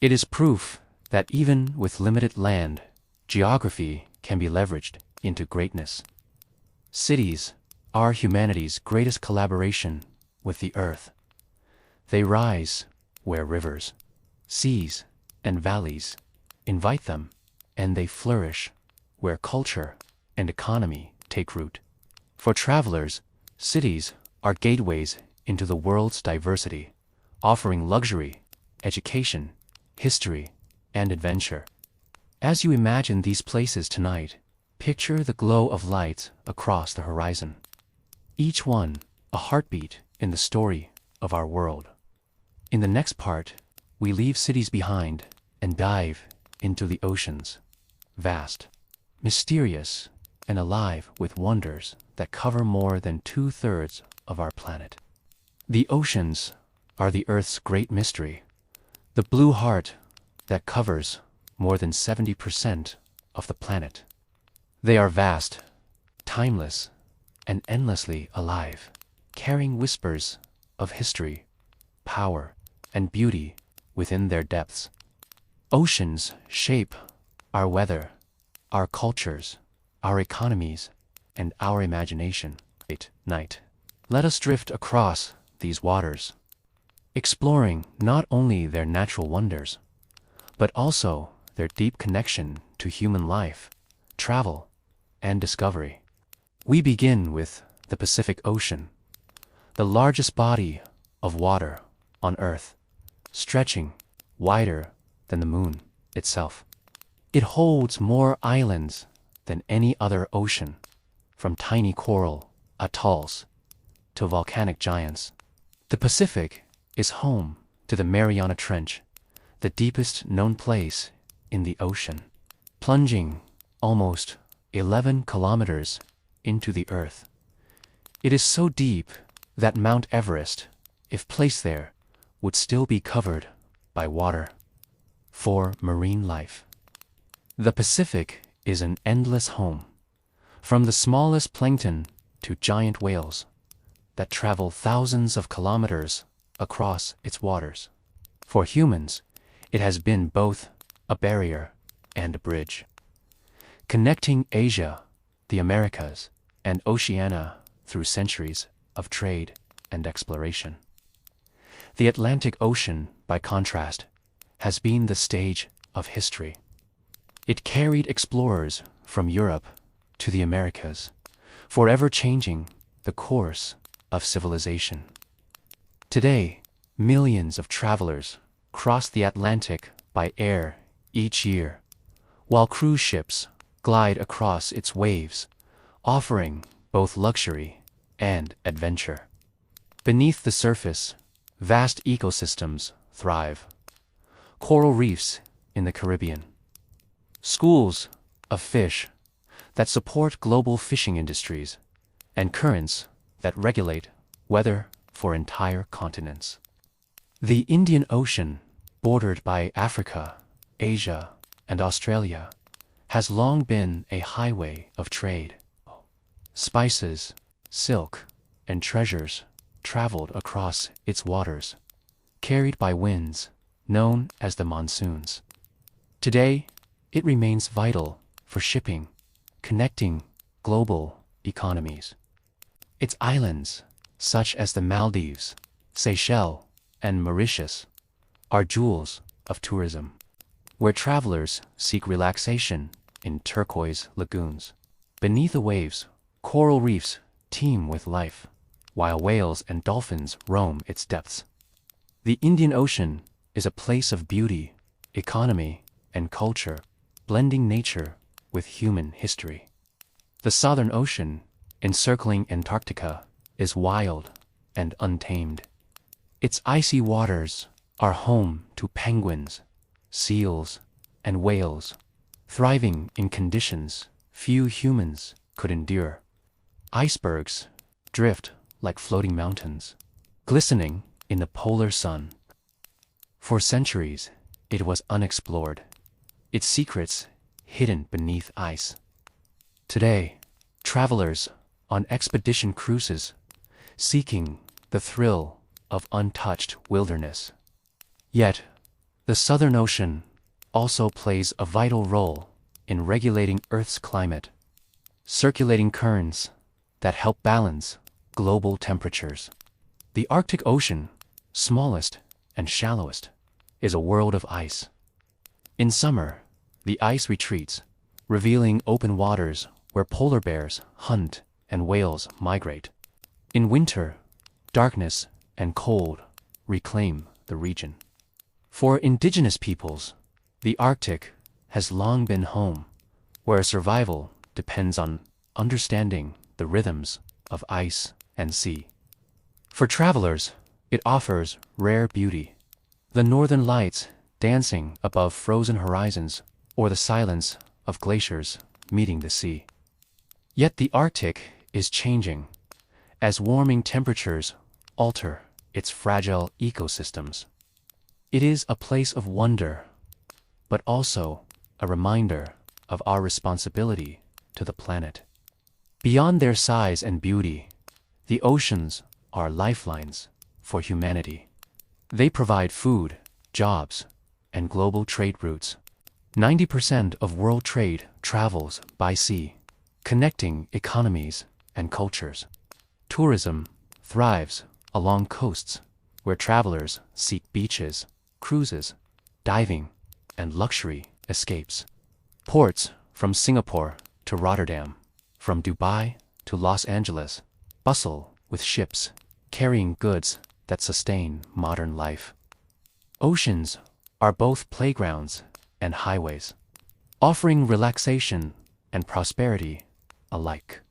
It is proof that even with limited land, geography can be leveraged into greatness. Cities are humanity's greatest collaboration with the earth. They rise where rivers, seas, and valleys invite them, and they flourish where culture and economy take root. For travelers, cities are gateways into the world's diversity, offering luxury, education, history, and adventure. As you imagine these places tonight, picture the glow of lights across the horizon. Each one a heartbeat in the story of our world. In the next part, we leave cities behind and dive into the oceans, vast, mysterious, and alive with wonders that cover more than 2/3 of our planet. The oceans are the Earth's great mystery, the blue heart that covers more than 70% of the planet. They are vast, timeless, and endlessly alive, carrying whispers of history, power, and beauty within their depths. Oceans shape our weather, our cultures, our economies, and our imagination. Night. Let us drift across these waters, exploring not only their natural wonders, but also their deep connection to human life, travel, and discovery. We begin with the Pacific Ocean, the largest body of water on Earth, stretching wider than the moon itself. It holds more islands than any other ocean, from tiny coral atolls to volcanic giants. The Pacific is home to the Mariana Trench, the deepest known place in the ocean, plunging almost 11 kilometers into the earth. It is so deep that Mount Everest, if placed there, would still be covered by water. For marine life, the Pacific is an endless home, from the smallest plankton to giant whales that travel thousands of kilometers across its waters. For humans, it has been both a barrier and a bridge, connecting Asia, the Americas, and Oceania through centuries of trade and exploration. The Atlantic Ocean, by contrast, has been the stage of history. It carried explorers from Europe to the Americas, forever changing the course of civilization. Today, millions of travelers cross the Atlantic by air each year, while cruise ships glide across its waves, offering both luxury and adventure. Beneath the surface, vast ecosystems thrive. Coral reefs in the Caribbean, schools of fish that support global fishing industries, and currents that regulate weather for entire continents. The Indian Ocean, bordered by Africa, Asia, and Australia, has long been a highway of trade. Spices, silk, and treasures traveled across its waters, carried by winds known as the monsoons. Today, it remains vital for shipping, connecting global economies. Its islands, such as the Maldives, Seychelles, and Mauritius, are jewels of tourism, where travelers seek relaxation in turquoise lagoons. Beneath the waves, coral reefs teem with life, while whales and dolphins roam its depths. The Indian Ocean is a place of beauty, economy, and culture, blending nature with human history. The Southern Ocean, encircling Antarctica, is wild and untamed. Its icy waters are home to penguins, seals, and whales, thriving in conditions few humans could endure. Icebergs drift like floating mountains, glistening in the polar sun. For centuries, it was unexplored, its secrets hidden beneath ice. Today, travelers on expedition cruises, seeking the thrill of untouched wilderness. Yet, the Southern Ocean also plays a vital role in regulating Earth's climate, circulating currents that help balance global temperatures. The Arctic Ocean, smallest and shallowest, is a world of ice. In summer, the ice retreats, revealing open waters where polar bears hunt and whales migrate. In winter, darkness and cold reclaim the region. For indigenous peoples, the Arctic has long been home, where survival depends on understanding the rhythms of ice and sea. For travelers, it offers rare beauty, the northern lights dancing above frozen horizons or the silence of glaciers meeting the sea. Yet the Arctic is changing as warming temperatures alter its fragile ecosystems. It is a place of wonder, but also a reminder of our responsibility to the planet. Beyond their size and beauty, the oceans are lifelines for humanity. They provide food, jobs, and global trade routes. 90% of world trade travels by sea, connecting economies and cultures. Tourism thrives along coasts where travelers seek beaches, cruises, diving, and luxury escapes. Ports from Singapore to Rotterdam, from Dubai to Los Angeles, bustle with ships carrying goods that sustain modern life. Oceans are both playgrounds and highways, offering relaxation and prosperity alike.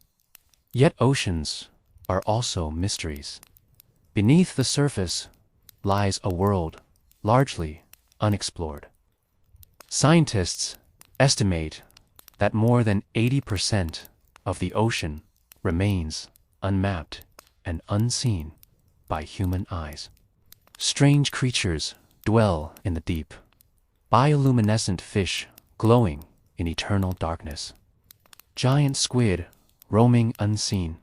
Yet oceans are also mysteries. Beneath the surface lies a world largely unexplored. Scientists estimate that more than 80% of the ocean remains unmapped and unseen by human eyes. Strange creatures dwell in the deep, bioluminescent fish glowing in eternal darkness, giant squid roaming unseen,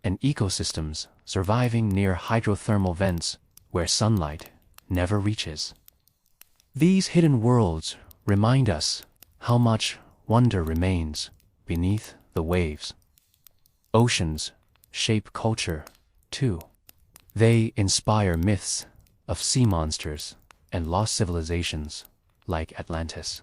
and ecosystems surviving near hydrothermal vents where sunlight never reaches. These hidden worlds remind us how much wonder remains beneath the waves. Oceans shape culture, too. They inspire myths of sea monsters and lost civilizations like Atlantis.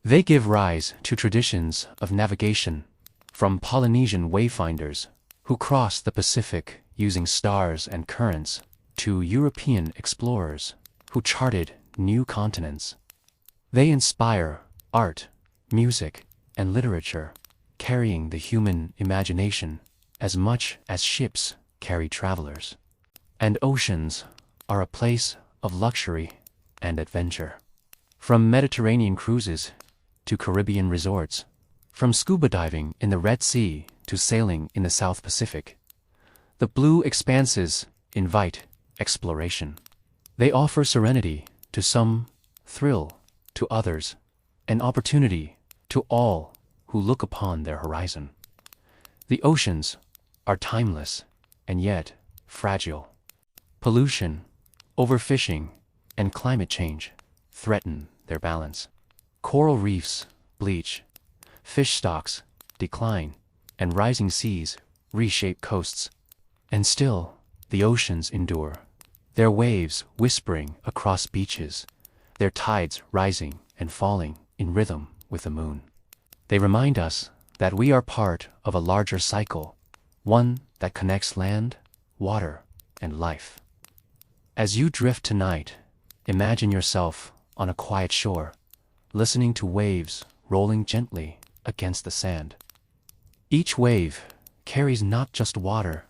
They give rise to traditions of navigation, from Polynesian wayfinders who crossed the Pacific using stars and currents to European explorers who charted new continents. They inspire art, music, and literature, carrying the human imagination as much as ships carry travelers. And oceans are a place of luxury and adventure. From Mediterranean cruises to Caribbean resorts, from scuba diving in the Red Sea to sailing in the South Pacific, the blue expanses invite exploration. They offer serenity to some, thrill to others, and opportunity to all who look upon their horizon. The oceans are timeless and yet fragile. Pollution, overfishing, and climate change threaten their balance. Coral reefs bleach, fish stocks decline, and rising seas reshape coasts. And still, the oceans endure, their waves whispering across beaches, their tides rising and falling in rhythm with the moon. They remind us that we are part of a larger cycle, one that connects land, water, and life. As you drift tonight, imagine yourself on a quiet shore, listening to waves rolling gently against the sand. Each wave carries not just water,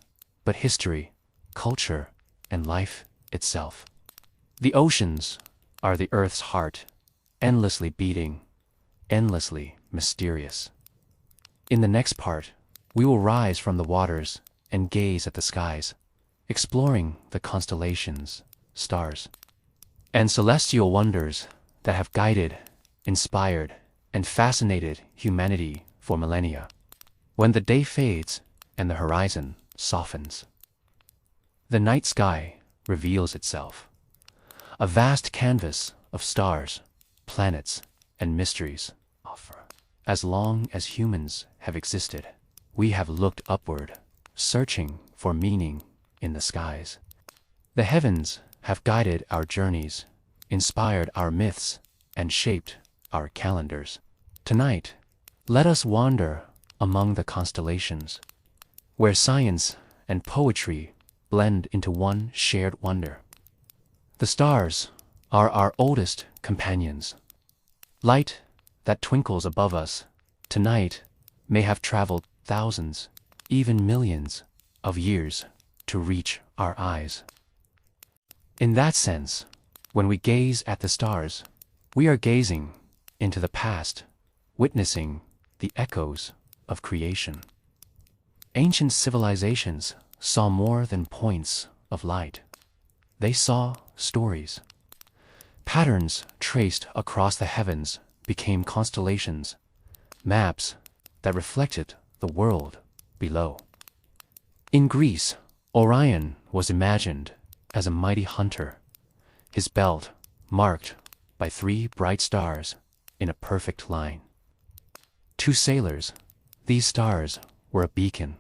but history, culture, and life itself. The oceans are the Earth's heart, endlessly beating, endlessly mysterious. In the next part, we will rise from the waters and gaze at the skies, exploring the constellations, stars, and celestial wonders that have guided, inspired, and fascinated humanity for millennia. When the day fades and the horizon softens, the night sky reveals itself, a vast canvas of stars, planets, and mysteries. As long as humans have existed, we have looked upward, searching for meaning in the skies. The heavens have guided our journeys, inspired our myths, and shaped our calendars. Tonight, let us wander among the constellations, where science and poetry blend into one shared wonder. The stars are our oldest companions. Light that twinkles above us tonight may have traveled thousands, even millions, of years to reach our eyes. In that sense, when we gaze at the stars, we are gazing into the past, witnessing the echoes of creation. Ancient civilizations saw more than points of light. They saw stories. Patterns traced across the heavens became constellations, maps that reflected the world below. In Greece, Orion was imagined as a mighty hunter, his belt marked by 3 bright stars in a perfect line. To sailors, these stars were a beacon,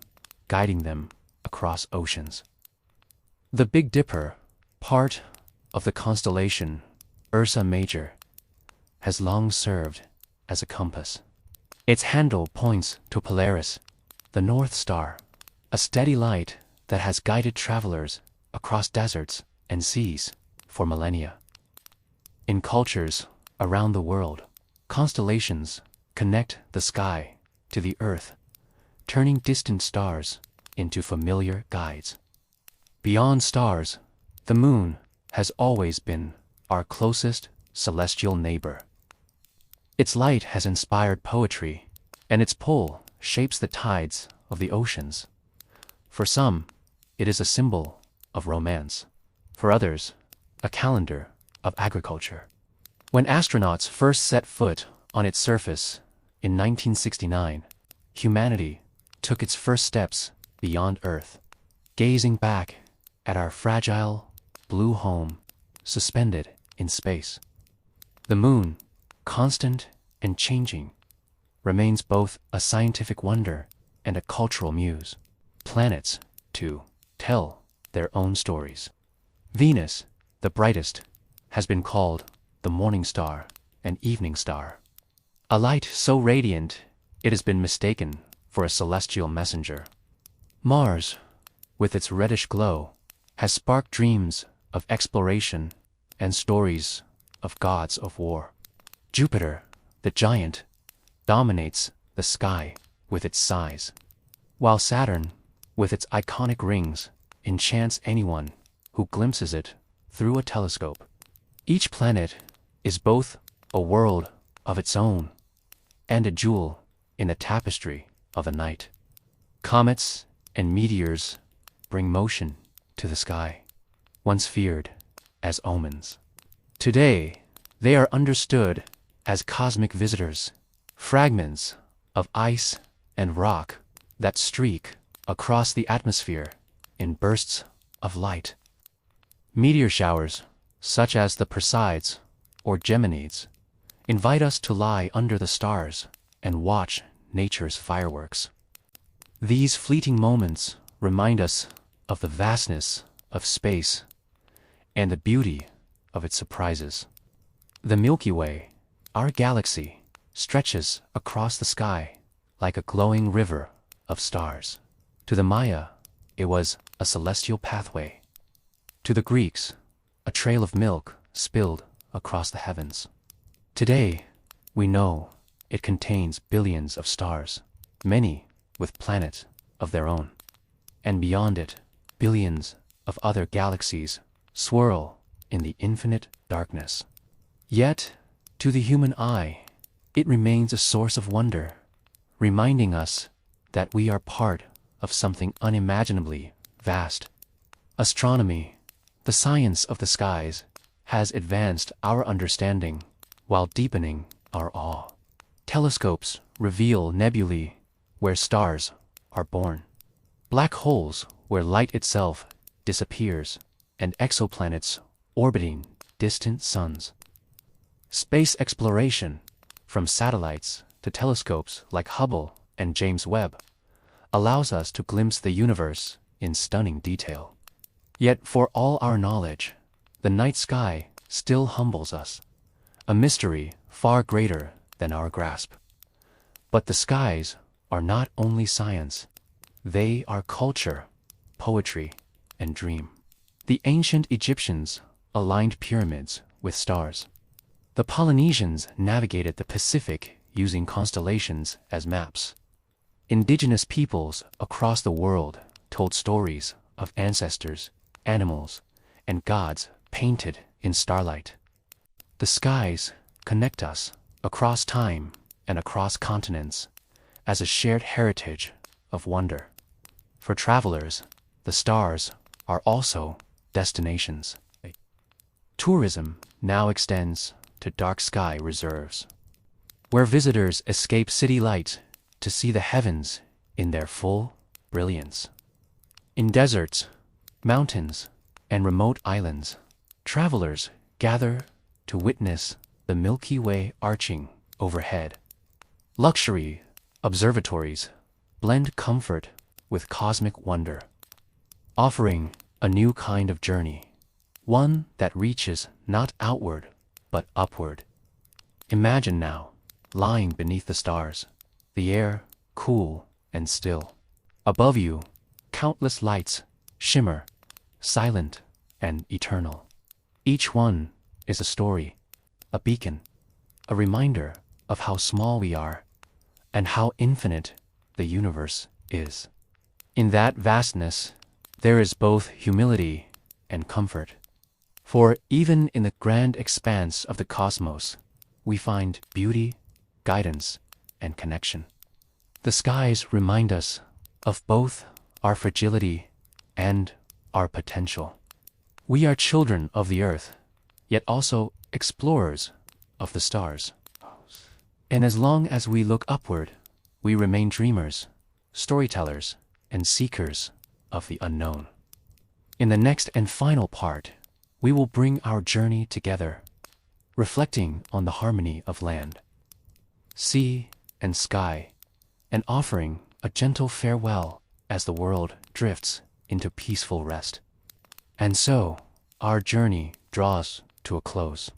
guiding them across oceans. The Big Dipper, part of the constellation Ursa Major, has long served as a compass. Its handle points to Polaris, the North Star, a steady light that has guided travelers across deserts and seas for millennia. In cultures around the world, constellations connect the sky to the earth, turning distant stars into familiar guides. Beyond stars, the moon has always been our closest celestial neighbor. Its light has inspired poetry, and its pull shapes the tides of the oceans. For some, it is a symbol of romance. For others, a calendar of agriculture. When astronauts first set foot on its surface in 1969, humanity took its first steps beyond Earth, gazing back at our fragile, blue home suspended in space. The moon, constant and changing, remains both a scientific wonder and a cultural muse. Planets, too, tell their own stories. Venus, the brightest, has been called the morning star and evening star. A light so radiant it has been mistaken for a celestial messenger. Mars, with its reddish glow, has sparked dreams of exploration and stories of gods of war. Jupiter, the giant, dominates the sky with its size, while Saturn, with its iconic rings, enchants anyone who glimpses it through a telescope. Each planet is both a world of its own and a jewel in the tapestry of the night. Comets and meteors bring motion to the sky, once feared as omens. Today, they are understood as cosmic visitors, fragments of ice and rock that streak across the atmosphere in bursts of light. Meteor showers, such as the Perseids or Geminids, invite us to lie under the stars and watch nature's fireworks. These fleeting moments remind us of the vastness of space and the beauty of its surprises. The Milky Way, our galaxy, stretches across the sky like a glowing river of stars. To the Maya, it was a celestial pathway. To the Greeks, a trail of milk spilled across the heavens. Today, we know it contains billions of stars, many with planets of their own. And beyond it, billions of other galaxies swirl in the infinite darkness. Yet, to the human eye, it remains a source of wonder, reminding us that we are part of something unimaginably vast. Astronomy, the science of the skies, has advanced our understanding while deepening our awe. Telescopes reveal nebulae where stars are born, black holes where light itself disappears, and exoplanets orbiting distant suns. Space exploration, from satellites to telescopes like Hubble and James Webb, allows us to glimpse the universe in stunning detail. Yet for all our knowledge, the night sky still humbles us, a mystery far greater than our grasp. But the skies are not only science, they are culture, poetry, and dream. The ancient Egyptians aligned pyramids with stars. The Polynesians navigated the Pacific using constellations as maps. Indigenous peoples across the world told stories of ancestors, animals, and gods painted in starlight. The skies connect us across time and across continents as a shared heritage of wonder. For travelers, the stars are also destinations. Tourism now extends to dark sky reserves, where visitors escape city light to see the heavens in their full brilliance. In deserts, mountains, and remote islands, travelers gather to witness the Milky Way arching overhead. Luxury observatories blend comfort with cosmic wonder, offering a new kind of journey, one that reaches not outward but upward. Imagine now, lying beneath the stars, the air cool and still. Above you, countless lights shimmer, silent and eternal. Each one is a story, a beacon, a reminder of how small we are and how infinite the universe is. In that vastness, there is both humility and comfort. For even in the grand expanse of the cosmos, we find beauty, guidance, and connection. The skies remind us of both our fragility and our potential. We are children of the earth, yet also explorers of the stars. And as long as we look upward, we remain dreamers, storytellers, and seekers of the unknown. In the next and final part, we will bring our journey together, reflecting on the harmony of land, sea, and sky, and offering a gentle farewell as the world drifts into peaceful rest. And so, our journey draws to a close.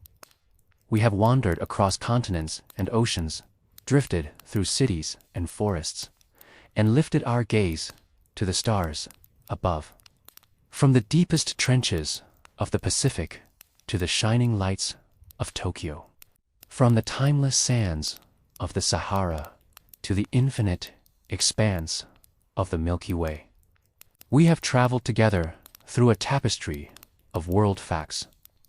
We have wandered across continents and oceans, drifted through cities and forests, and lifted our gaze to the stars above. From the deepest trenches of the Pacific to the shining lights of Tokyo, from the timeless sands of the Sahara to the infinite expanse of the Milky Way, we have traveled together through a tapestry of world facts,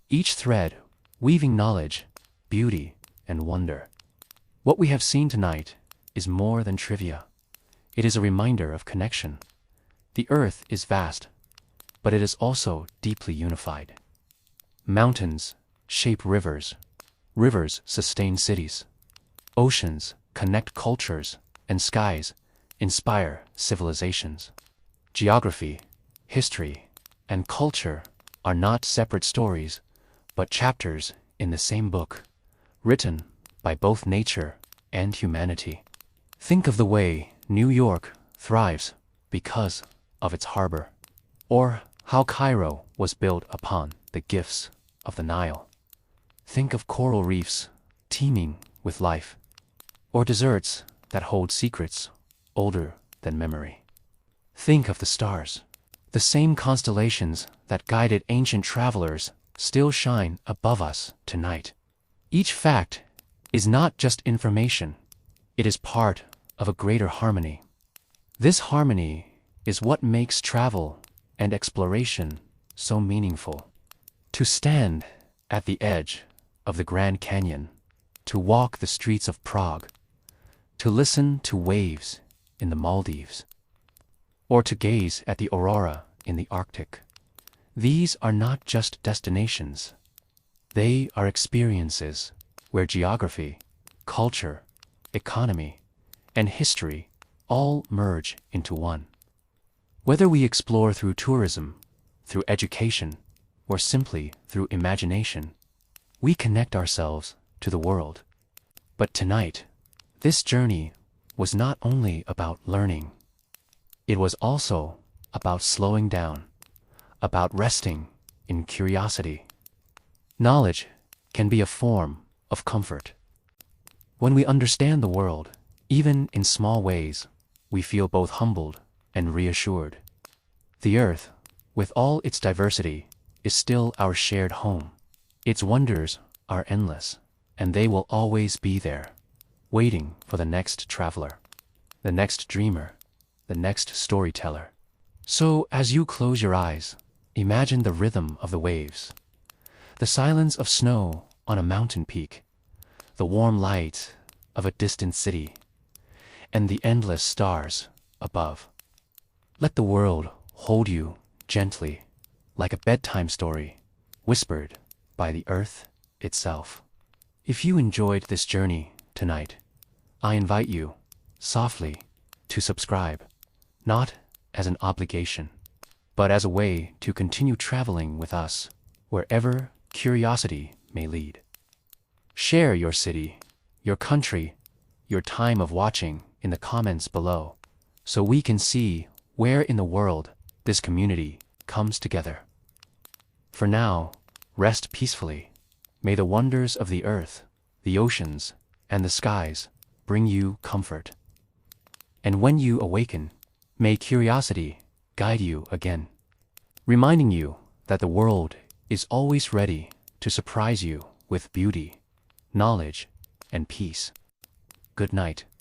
each thread weaving knowledge, beauty, and wonder. What we have seen tonight is more than trivia. It is a reminder of connection. The earth is vast, but it is also deeply unified. Mountains shape rivers, rivers sustain cities, oceans connect cultures, and skies inspire civilizations. Geography, history, and culture are not separate stories, but chapters in the same book, written by both nature and humanity. Think of the way New York thrives because of its harbor, or how Cairo was built upon the gifts of the Nile. Think of coral reefs teeming with life, or deserts that hold secrets older than memory. Think of the stars. The same constellations that guided ancient travelers still shine above us tonight. Each fact is not just information, it is part of a greater harmony. This harmony is what makes travel and exploration so meaningful. To stand at the edge of the Grand Canyon, to walk the streets of Prague, to listen to waves in the Maldives, or to gaze at the aurora in the Arctic. These are not just destinations. They are experiences where geography, culture, economy, and history all merge into one. Whether we explore through tourism, through education, or simply through imagination, we connect ourselves to the world. But tonight, This journey was not only about learning, it was also about slowing down, about resting in curiosity. Knowledge can be a form of comfort. When we understand the world, even in small ways, we feel both humbled and reassured. The earth, with all its diversity, is still our shared home. Its wonders are endless, and they will always be there, waiting for the next traveler, the next dreamer, the next storyteller. So, as you close your eyes, imagine the rhythm of the waves, the silence of snow on a mountain peak, the warm light of a distant city, and the endless stars above. Let the world hold you gently, like a bedtime story, whispered by the earth itself. If you enjoyed this journey tonight, I invite you, softly, to subscribe, not as an obligation, but as a way to continue traveling with us wherever curiosity may lead. Share your city, your country, your time of watching in the comments below, so we can see where in the world this community comes together. For now, rest peacefully. May the wonders of the earth, the oceans, and the skies bring you comfort. And when you awaken, may curiosity guide you again, reminding you that the world is always ready to surprise you with beauty, knowledge, and peace. Good night.